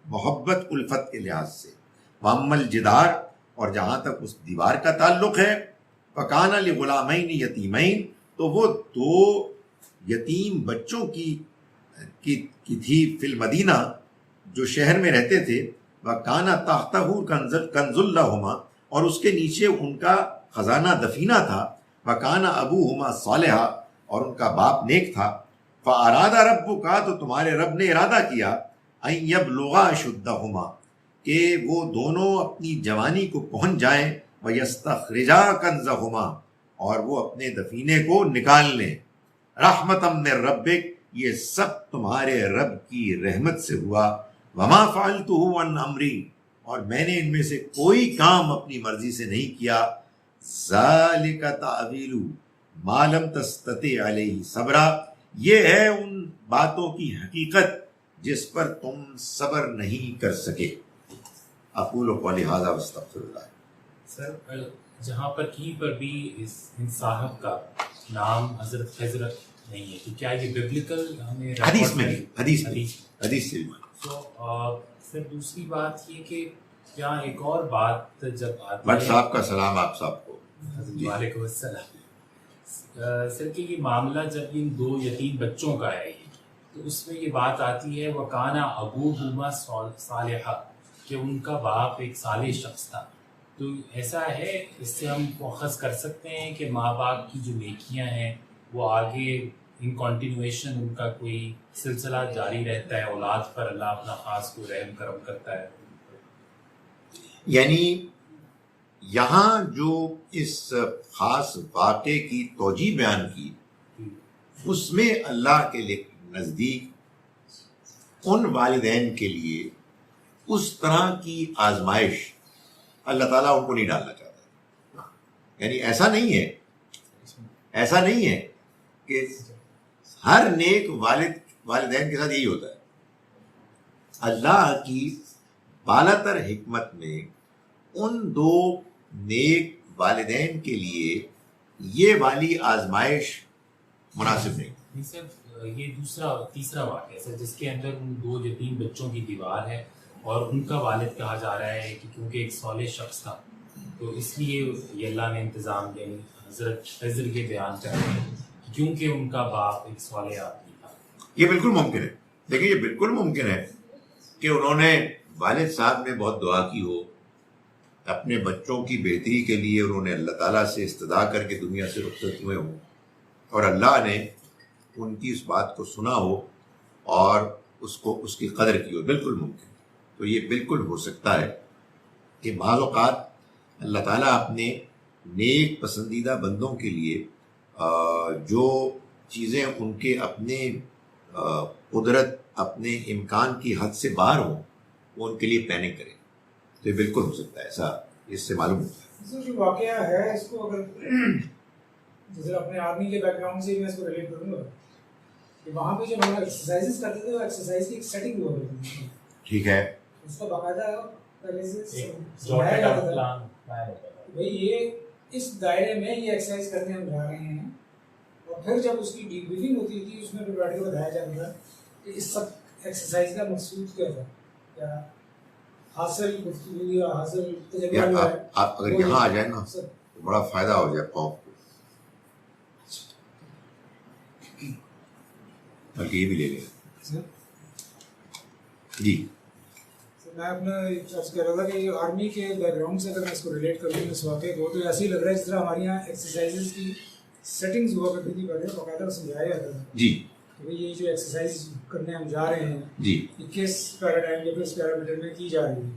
محبت الفت کے لحاظ سے. واما الجدار، اور جہاں تک اس دیوار کا تعلق ہے، فکان لغلامین یتیمین، تو وہ دو یتیم بچوں کی تھی، فی المدینہ، جو شہر میں رہتے تھے. وکان تحتہ کنز لہما، اور اس کے نیچے ان کا خزانہ دفینہ تھا. وکان ابوہما صالحا، اور ان کا باپ نیک تھا. فاراد ربک، تو تمہارے رب نے ارادہ کیا، ان یبلغا اشدہما، کہ وہ دونوں اپنی جوانی کو پہنچ جائیں. ویستخرجا کنزہما، اور وہ اپنے دفینے کو نکال لیں. رحمتا من ربک، یہ سب تمہارے رب کی رحمت سے ہوا. وما فعلتہ عن امری، اور میں نے ان میں سے کوئی کام اپنی مرضی سے نہیں کیا. ذالک تأویل ما لم تستطع علیہ صبرا، یہ ہے ان باتوں کی حقیقت جس پر تم صبر نہیں کر سکے. اقول قولی ھذا واستغفر اللہ. سر، جہاں پر کہیں پر بھی ان صاحب کا نام حضرت خضر نہیں ہے، تو کیا یہ ببلیکل ہمیں حدیث میں بھی، حدیث سے بھی. تو پھر دوسری بات یہ کہ کیا ایک اور بات جب آتی بٹ صاحب کا سلام آپ صاحب کو. وعلیکم السلام. سر کہ یہ معاملہ جب ان دو یتیم بچوں کا ہے، تو اس میں یہ بات آتی ہے وکانا ابوہما صالحا، کہ ان کا باپ ایک صالح شخص تھا. تو ایسا ہے، اس سے ہم مؤخذ کر سکتے ہیں کہ ماں باپ کی جو نیکیاں ہیں وہ آگے ان کنٹینویشن ان کا کوئی سلسلہ جاری رہتا ہے، اولاد پر اللہ اپنا خاص کوئی رحم کرم کرتا ہے. یعنی یہاں جو اس خاص واقعے کی توجیہ بیان کی، اس میں اللہ کے نزدیک ان والدین کے لیے اس طرح کی آزمائش اللہ تعالیٰ ان کو نہیں ڈالنا چاہتا. یعنی ایسا نہیں ہے کہ ہر نیک والدین کے ساتھ یہی ہوتا ہے. اللہ کی بالاتر حکمت میں ان دو نیک والدین کے لیے یہ والی آزمائش مناسب نہیں. سر یہ تیسرا واقعہ سر، جس کے اندر ان دو یتیم بچوں کی دیوار ہے اور ان کا والد کہا جا رہا ہے کہ کیونکہ ایک صالح شخص تھا، تو اس لیے یہ اللہ نے انتظام دیا. حضرت خضر یہ بیان کر رہے ہیں کہ کیونکہ ان کا باپ ایک صالح آدمی تھا. یہ بالکل ممکن ہے. دیکھیں، یہ بالکل ممکن ہے کہ انہوں نے والد صاحب نے بہت دعا کی ہو، اپنے بچوں کی بہتری کے لیے انہوں نے اللہ تعالیٰ سے استدعا کر کے دنیا سے رخصت ہوئے ہوں، اور اللہ نے ان کی اس بات کو سنا ہو اور اس کی قدر کی ہو. بالکل ممکن. تو یہ بالکل ہو سکتا ہے کہ بعض اوقات اللہ تعالیٰ اپنے نیک پسندیدہ بندوں کے لیے جو چیزیں ان کے اپنے قدرت اپنے امکان کی حد سے باہر ہوں وہ ان کے لیے پلاننگ کریں. تو یہ بالکل ہو سکتا ہے ایسا، اس سے معلوم ہوتا ہے. سر جو واقعہ ہے اس کو اگر جیسے اپنے آرمی کے بیک گراؤنڈ سے میں اس کو ریلیٹ کروں گا کہ وہاں پہ جب ہم ایکسرسائز کرتے تھے تو ایکسرسائز کی ایک سیٹنگ ہوا کرتی تھی. ٹھیک ہے. اس کا باقاعدہ پہلے سے ایک سمجھایا جاتا تھا پلان بنایا ہوتا تھا. بھائی یہ اس دائرے میں یہ ایکسرسائز کرنے ہم جا رہے ہیں، اور پھر جب اس کی ڈی بریفنگ ہوتی تھی اس میں پھر بیٹھ کے بتایا جاتا تھا کہ اس سب ایکسرسائز کا مقصود کیا تھا، کیا حاصل گفتگو یا حاصل تجربہ جو ہے. آپ اگر یہاں آ جائیں نا تو بڑا فائدہ ہو جائے قوم کو. بلکہ یہ بھی لے لیں. جی میں اپنا عرض کر رہا تھا کہ آرمی کے بیک گراؤنڈ سے اگر میں اس کو ریلیٹ کروں اس واقعے کو تو ایسے ہی لگ رہا ہے جس طرح ہمارے یہاں ایکسرسائزز کی سیٹنگز ہوا کرتی تھی پہلے باقاعدہ سمجھایا جاتا تھا جی کہ بھائی یہ جو ایکسرسائز کرنے ہم جا رہے ہیں جی یہ کس پیراڈائم یا کس پیرامیٹر میں کی جا رہی ہے.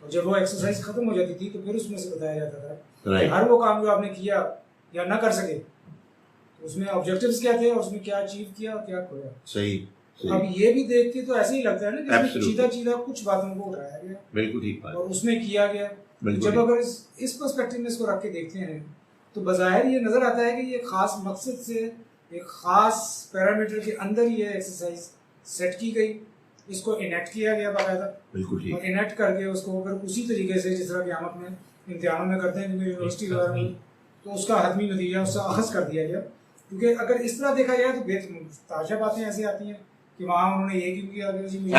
اور جب وہ ایکسرسائز ختم ہو جاتی تھی تو پھر اس میں سے بتایا جاتا تھا کہ ہر وہ کام جو آپ نے کیا یا نہ کر سکے اس میں آبجیکٹیوز کیا تھے اور اس میں کیا اچیو کیا اور کیا کھویا. صحیح. اب یہ بھی دیکھ کے تو ایسے ہی لگتا ہے نا کہ اس میں Absolutely. چیدہ کچھ باتوں کو اٹھایا گیا بالکل ٹھیک بات. اور اس میں کیا گیا. جب اگر اس پرسپیکٹو میں اس کو رکھ کے دیکھتے ہیں تو بظاہر یہ نظر آتا ہے کہ یہ خاص مقصد سے ایک خاص پیرامیٹر کے اندر یہ ایکسرسائز سیٹ کی گئی، اس کو انیکٹ کیا گیا باقاعدہ. بالکل ٹھیک. اور انیکٹ کر کے اس کو پھر اسی طریقے سے جس طرح قیامت میں امتحانوں میں کرتے ہیں کیونکہ یونیورسٹی وغیرہ میں تو اس کا حتمی نتیجہ اس سے اخذ کر دیا گیا. کیونکہ اگر اس طرح دیکھا جائے تو تازہ باتیں ایسی آتی ہیں کہ وہاں انہوں نے یہ کیوں کیا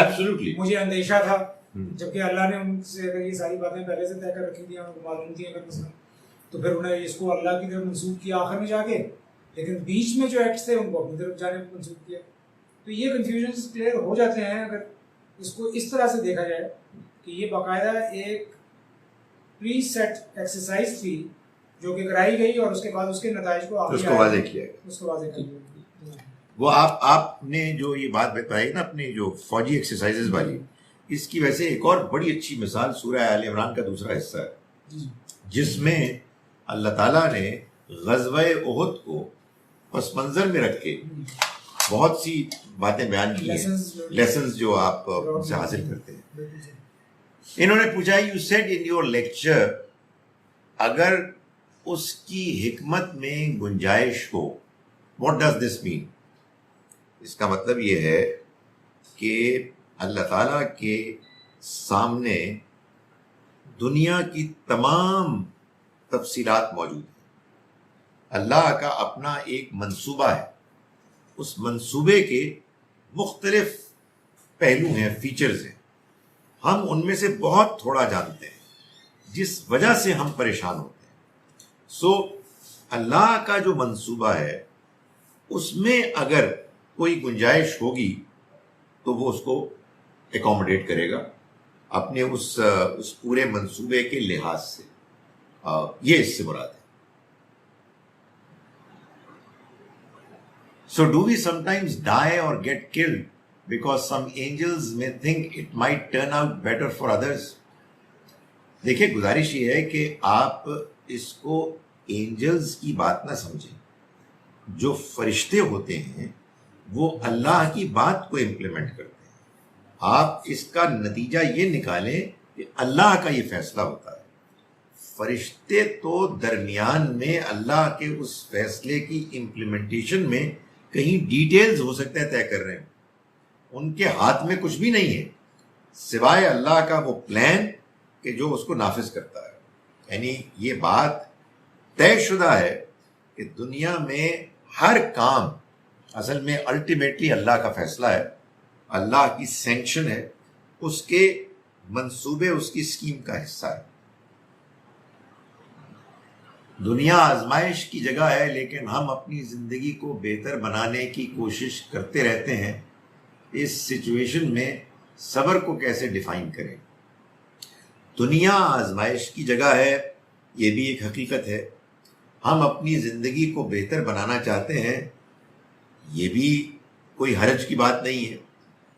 Absolutely. مجھے اندیشہ تھا، جبکہ اللہ نے ان سے اگر یہ ساری باتیں پہلے سے طے کر رکھی تھیں ان کو معلوم تھی اگر مثلا تو پھر انہیں اس کو اللہ کی طرف منسوخ کیا آخر میں جا کے، لیکن بیچ میں جو ایکٹس تھے ان کو اپنی طرف جانے منسوخ کیا. تو یہ کنفیوژنس کلیئر ہو جاتے ہیں اگر اس کو اس طرح سے دیکھا جائے کہ یہ باقاعدہ ایک پری سیٹ ایکسرسائز تھی جو کہ کرائی گئی اور اس کے بعد اس کے نتائج کو اس کو واضح کیا گیا. اس کو واضح کیا گیا. وہ آپ نے جو یہ بات بتائی نا اپنے جو فوجی ایکسرسائزز والی، اس کی ویسے ایک اور بڑی اچھی مثال سورہ آل عمران کا دوسرا حصہ ہے جس میں اللہ تعالیٰ نے غزوہ احد کو پس منظر میں رکھ کے بہت سی باتیں بیان کی ہیں، لیسنز جو آپ ان سے حاصل کرتے ہیں. انہوں نے پوچھا you said in your lecture اگر اس کی حکمت میں گنجائش ہو، واٹ ڈز دس مین؟ اس کا مطلب یہ ہے کہ اللہ تعالیٰ کے سامنے دنیا کی تمام تفصیلات موجود ہیں. اللہ کا اپنا ایک منصوبہ ہے، اس منصوبے کے مختلف پہلو ہیں، فیچرز ہیں. ہم ان میں سے بہت تھوڑا جانتے ہیں جس وجہ سے ہم پریشان ہوتے ہیں. اللہ کا جو منصوبہ ہے اس میں اگر کوئی گنجائش ہوگی تو وہ اس کو اکوموڈیٹ کرے گا اپنے اس پورے منصوبے کے لحاظ سے. یہ اس سے مراد ہے. So do we sometimes die or get killed because some angels may think it might turn out better for others? دیکھیں گزارش یہ ہے کہ آپ اس کو اینجلز کی بات نہ سمجھیں. جو فرشتے ہوتے ہیں وہ اللہ کی بات کو امپلیمنٹ کرتے ہیں. آپ اس کا نتیجہ یہ نکالیں کہ اللہ کا یہ فیصلہ ہوتا ہے. فرشتے تو درمیان میں اللہ کے اس فیصلے کی امپلیمنٹیشن میں کہیں ڈیٹیلز ہو سکتا ہے طے کر رہے ہیں. ان کے ہاتھ میں کچھ بھی نہیں ہے سوائے اللہ کا وہ پلان کہ جو اس کو نافذ کرتا ہے. یعنی یہ بات طے شدہ ہے کہ دنیا میں ہر کام اصل میں الٹیمیٹلی اللہ کا فیصلہ ہے، اللہ کی سینکشن ہے، اس کے منصوبے، اس کی اسکیم کا حصہ ہے. دنیا آزمائش کی جگہ ہے لیکن ہم اپنی زندگی کو بہتر بنانے کی کوشش کرتے رہتے ہیں. اس سچویشن میں صبر کو کیسے ڈیفائن کریں؟ دنیا آزمائش کی جگہ ہے، یہ بھی ایک حقیقت ہے. ہم اپنی زندگی کو بہتر بنانا چاہتے ہیں، یہ بھی کوئی حرج کی بات نہیں ہے،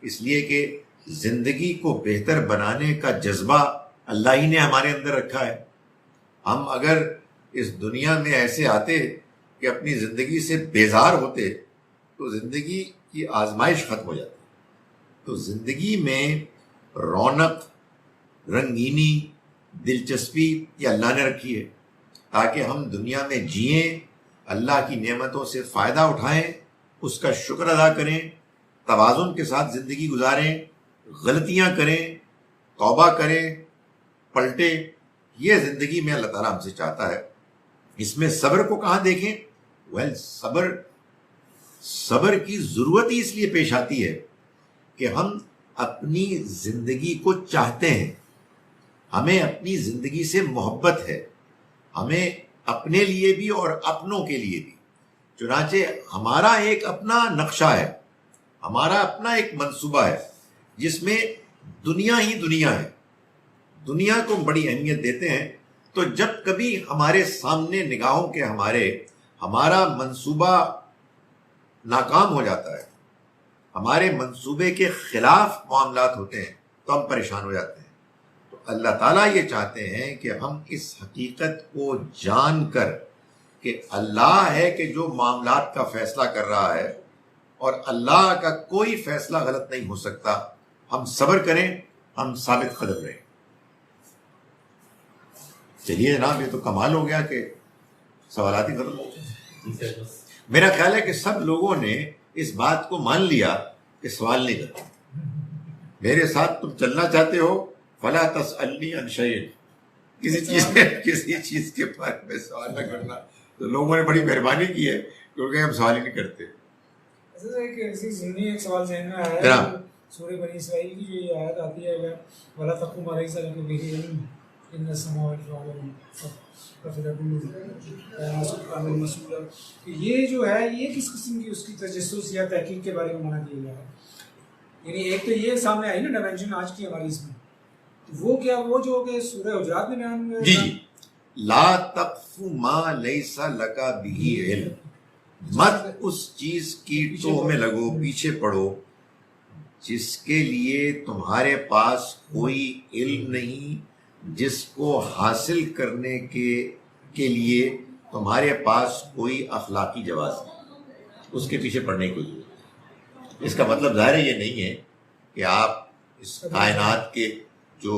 اس لیے کہ زندگی کو بہتر بنانے کا جذبہ اللہ ہی نے ہمارے اندر رکھا ہے. ہم اگر اس دنیا میں ایسے آتے کہ اپنی زندگی سے بیزار ہوتے تو زندگی کی آزمائش ختم ہو جاتی ہے۔ تو زندگی میں رونق، رنگینی، دلچسپی یہ اللہ نے رکھی ہے تاکہ ہم دنیا میں جئیں، اللہ کی نعمتوں سے فائدہ اٹھائیں، اس کا شکر ادا کریں، توازن کے ساتھ زندگی گزاریں، غلطیاں کریں، توبہ کریں، پلٹیں۔ یہ زندگی میں اللہ تعالیٰ ہم سے چاہتا ہے۔ اس میں صبر کو کہاں دیکھیں؟ صبر کی ضرورت ہی اس لیے پیش آتی ہے کہ ہم اپنی زندگی کو چاہتے ہیں، ہمیں اپنی زندگی سے محبت ہے، ہمیں اپنے لیے بھی اور اپنوں کے لیے بھی۔ چنانچہ ہمارا ایک اپنا نقشہ ہے، ہمارا اپنا ایک منصوبہ ہے جس میں دنیا ہی دنیا ہے، دنیا کو بڑی اہمیت دیتے ہیں۔ تو جب کبھی ہمارے سامنے نگاہوں کے ہمارا منصوبہ ناکام ہو جاتا ہے، ہمارے منصوبے کے خلاف معاملات ہوتے ہیں تو ہم پریشان ہو جاتے ہیں۔ تو اللہ تعالیٰ یہ چاہتے ہیں کہ ہم اس حقیقت کو جان کر کہ اللہ ہے کہ جو معاملات کا فیصلہ کر رہا ہے اور اللہ کا کوئی فیصلہ غلط نہیں ہو سکتا، ہم صبر کریں، ہم ثابت قدم رہیں۔ چلیے جناب، یہ تو کمال ہو گیا کہ سوالات ہی ختم ہو گئے۔ میرا خیال ہے کہ سب لوگوں نے اس بات کو مان لیا کہ سوال نہیں کرتے۔ میرے ساتھ تم چلنا چاہتے ہو، فلا تسألنی عن شیء، کسی چیز کے بارے میں سوال نہ کرنا۔ تو لوگوں نے بڑی مہربانی کی ہے کیونکہ ہم سوال ہی نہیں کرتے۔ ایک سوال ذہن میں آیا ہے، سورہ بنی اسرائیل کی جو یہ آیت آتی ہے وَلَا تَقْفُ مَا لَيْسَ لَكَ بِهِ عِلْمٌ إِنَّ السَّمَاوَاتِ والأرض یہ جو ہے یہ کس قسم کی اس کی تجسس یا تحقیق کے بارے میں منع کیا گیا ہے؟ یعنی ایک تو یہ سامنے آئی نا ڈائمینشن آج کی ہماری اس میں، وہ کیا وہ جو کہ سورہ حجرات میں بیان ہوا ہے جی لا تقف ما لیس لکا بھی علم، مت اس چیز کی ٹوہ میں لگو، پیچھے پڑو جس کے لیے تمہارے پاس کوئی علم نہیں، جس کو حاصل کرنے کے لیے تمہارے پاس کوئی اخلاقی جواز نہیں، اس کے پیچھے پڑنے کی ضرورت۔ اس کا مطلب ظاہر ہے یہ نہیں ہے کہ آپ اس کائنات کے جو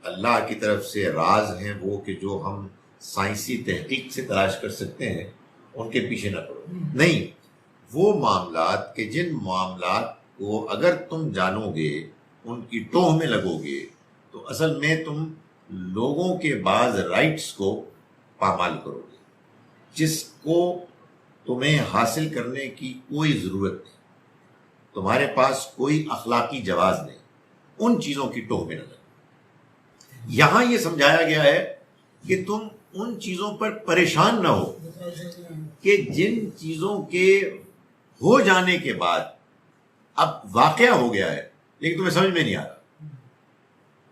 اللہ کی طرف سے راز ہیں، وہ کہ جو ہم سائنسی تحقیق سے تلاش کر سکتے ہیں، ان کے پیچھے نہ پڑو۔ نہیں، وہ معاملات کہ جن معاملات کو اگر تم جانو گے، ان کی ٹوہ میں لگو گے، تو اصل میں تم لوگوں کے بعض رائٹس کو پامال کرو گے، جس کو تمہیں حاصل کرنے کی کوئی ضرورت نہیں، تمہارے پاس کوئی اخلاقی جواز نہیں، ان چیزوں کی ٹوہ میں نہ لگو۔ یہاں یہ سمجھایا گیا ہے کہ تم ان چیزوں پر پریشان نہ ہو کہ جن چیزوں کے ہو جانے کے بعد اب واقعہ ہو گیا ہے لیکن تمہیں سمجھ میں نہیں آ رہا،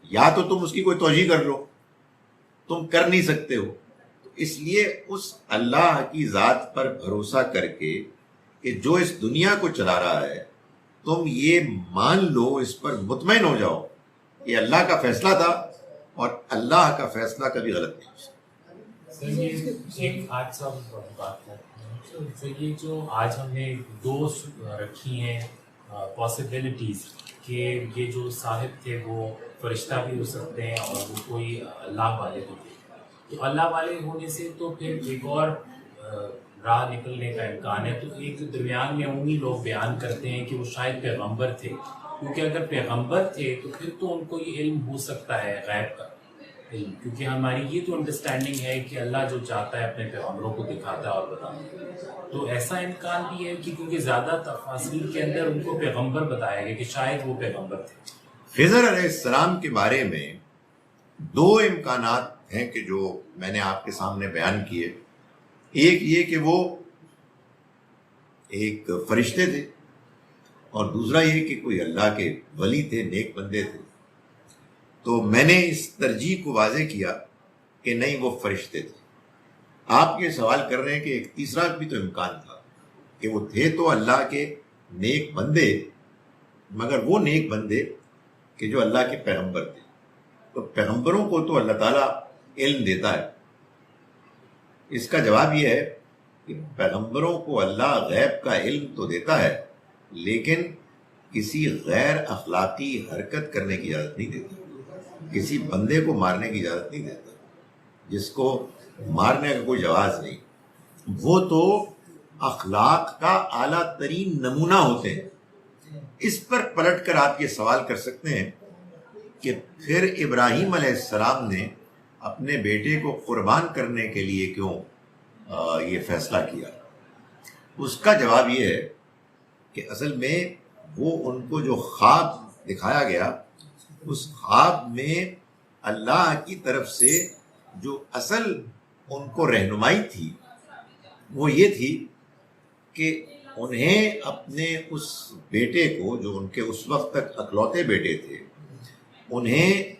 یا تو تم اس کی کوئی توجیہ کر لو، تم کر نہیں سکتے ہو، تو اس لیے اس اللہ کی ذات پر بھروسہ کر کے کہ جو اس دنیا کو چلا رہا ہے، تم یہ مان لو، اس پر مطمئن ہو جاؤ کہ اللہ کا فیصلہ تھا اور اللہ کا فیصلہ کبھی غلط نہیں ہو سکتا۔ ایک آج سب بات کرتے ہیں، تو یہ جو آج ہم نے دو رکھی ہیں پاسبلٹیز کہ یہ جو صاحب تھے وہ فرشتہ بھی ہو سکتے ہیں اور وہ کوئی اللہ والے بھی تھے، تو اللہ والے ہونے سے تو پھر ایک اور راہ نکلنے کا امکان ہے۔ تو ایک درمیان میں عمومی لوگ بیان کرتے ہیں کہ وہ شاید پیغمبر تھے، کیونکہ اگر پیغمبر تھے تو پھر تو ان کو یہ علم ہو سکتا ہے غیب کا علم، کیونکہ ہماری یہ تو انڈرسٹینڈنگ ہے کہ اللہ جو چاہتا ہے اپنے پیغمبروں کو دکھاتا ہے اور بتاتا ہے۔ تو ایسا امکان بھی ہے کہ کیونکہ زیادہ تفاصیل کے اندر ان کو پیغمبر بتایا گیا کہ شاید وہ پیغمبر تھے۔ خضر علیہ السلام کے بارے میں دو امکانات ہیں کہ جو میں نے آپ کے سامنے بیان کیے۔ ایک یہ کہ وہ ایک فرشتے تھے، اور دوسرا یہ کہ کوئی اللہ کے ولی تھے، نیک بندے تھے۔ تو میں نے اس ترجیح کو واضح کیا کہ نہیں، وہ فرشتے تھے۔ آپ یہ سوال کر رہے ہیں کہ ایک تیسرا بھی تو امکان تھا کہ وہ تھے تو اللہ کے نیک بندے، مگر وہ نیک بندے کہ جو اللہ کے پیغمبر تھے۔ تو پیغمبروں کو تو اللہ تعالیٰ علم دیتا ہے۔ اس کا جواب یہ ہے کہ پیغمبروں کو اللہ غیب کا علم تو دیتا ہے، لیکن کسی غیر اخلاقی حرکت کرنے کی اجازت نہیں دیتا، کسی بندے کو مارنے کی اجازت نہیں دیتا جس کو مارنے کا کوئی جواز نہیں. وہ تو اخلاق کا اعلیٰ ترین نمونہ ہوتے ہیں. اس پر پلٹ کر آپ یہ سوال کر سکتے ہیں کہ پھر ابراہیم علیہ السلام نے اپنے بیٹے کو قربان کرنے کے لیے کیوں یہ فیصلہ کیا؟ اس کا جواب یہ ہے کہ اصل میں وہ ان کو جو خواب دکھایا گیا، اس خواب میں اللہ کی طرف سے جو اصل ان کو رہنمائی تھی وہ یہ تھی کہ انہیں اپنے اس بیٹے کو، جو ان کے اس وقت تک اکلوتے بیٹے تھے، انہیں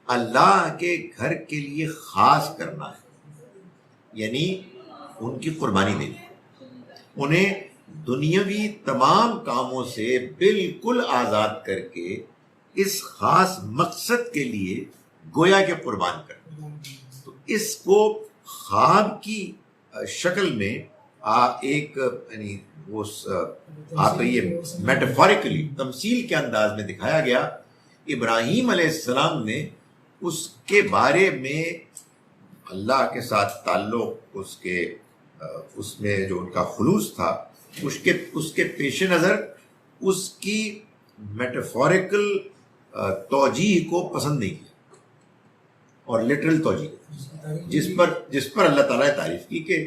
اللہ کے گھر کے لیے خاص کرنا ہے، یعنی ان کی قربانی دینی ہے. انہیں دنیاوی تمام کاموں سے بالکل آزاد کر کے اس خاص مقصد کے لیے گویا کہ قربان کرنا. تو اس کو خواب کی شکل میں ایک یعنی آپ یہ میٹافوریکلی تمثیل کے انداز میں دکھایا گیا. ابراہیم علیہ السلام نے اس کے بارے میں اللہ کے ساتھ تعلق، اس میں جو ان کا خلوص تھا، اس کے پیش نظر اس کی میٹافوریکل توجیہ کو پسند نہیں کیا، اور لٹرل توجیہ جس پر اللہ تعالیٰ نے تعریف کی کہ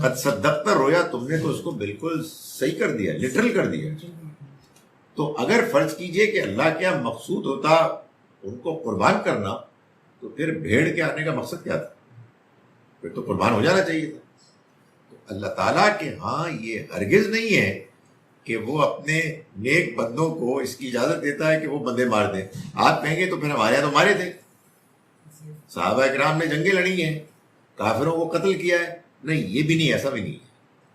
قد صدقت رویا، تم نے تو اس کو بالکل صحیح کر دیا، لٹرل کر دیا. تو اگر فرض کیجئے کہ اللہ کیا مقصود ہوتا ان کو قربان کرنا، تو پھر بھیڑ کے آنے کا مقصد کیا تھا؟ پھر تو قربان ہو جانا چاہیے تھا. تو اللہ تعالیٰ کے ہاں یہ ہرگز نہیں ہے کہ وہ اپنے نیک بندوں کو اس کی اجازت دیتا ہے کہ وہ بندے مار دیں. آپ کہیں گے تو پھر ہمارے یہاں تو مارے تھے، صحابہ کرام نے جنگیں لڑی ہیں، کافروں کو قتل کیا ہے. نہیں، یہ بھی نہیں، ایسا بھی نہیں ہے.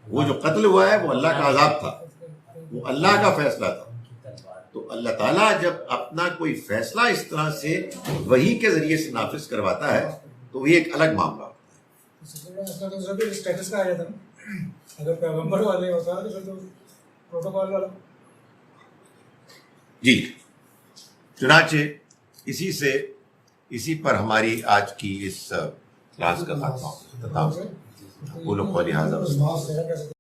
وہ جو قتل ہوا ہے وہ اللہ کا عذاب تھا، وہ اللہ کا فیصلہ تھا. تو اللہ تعالیٰ جب اپنا کوئی فیصلہ اس طرح سے وحی کے ذریعے سے نافذ کرواتا ہے تو یہ ایک الگ معاملہ ہوتا ہے. اسٹیٹس کا آ جاتا نا، اگر پیغمبر والے ہوتا ہے تو پھر تو پروٹوکول والا. جی، چنانچہ اسی پر ہماری آج کی اس کلاس کا خاتمہ. وہ لوگ قولی حاضر.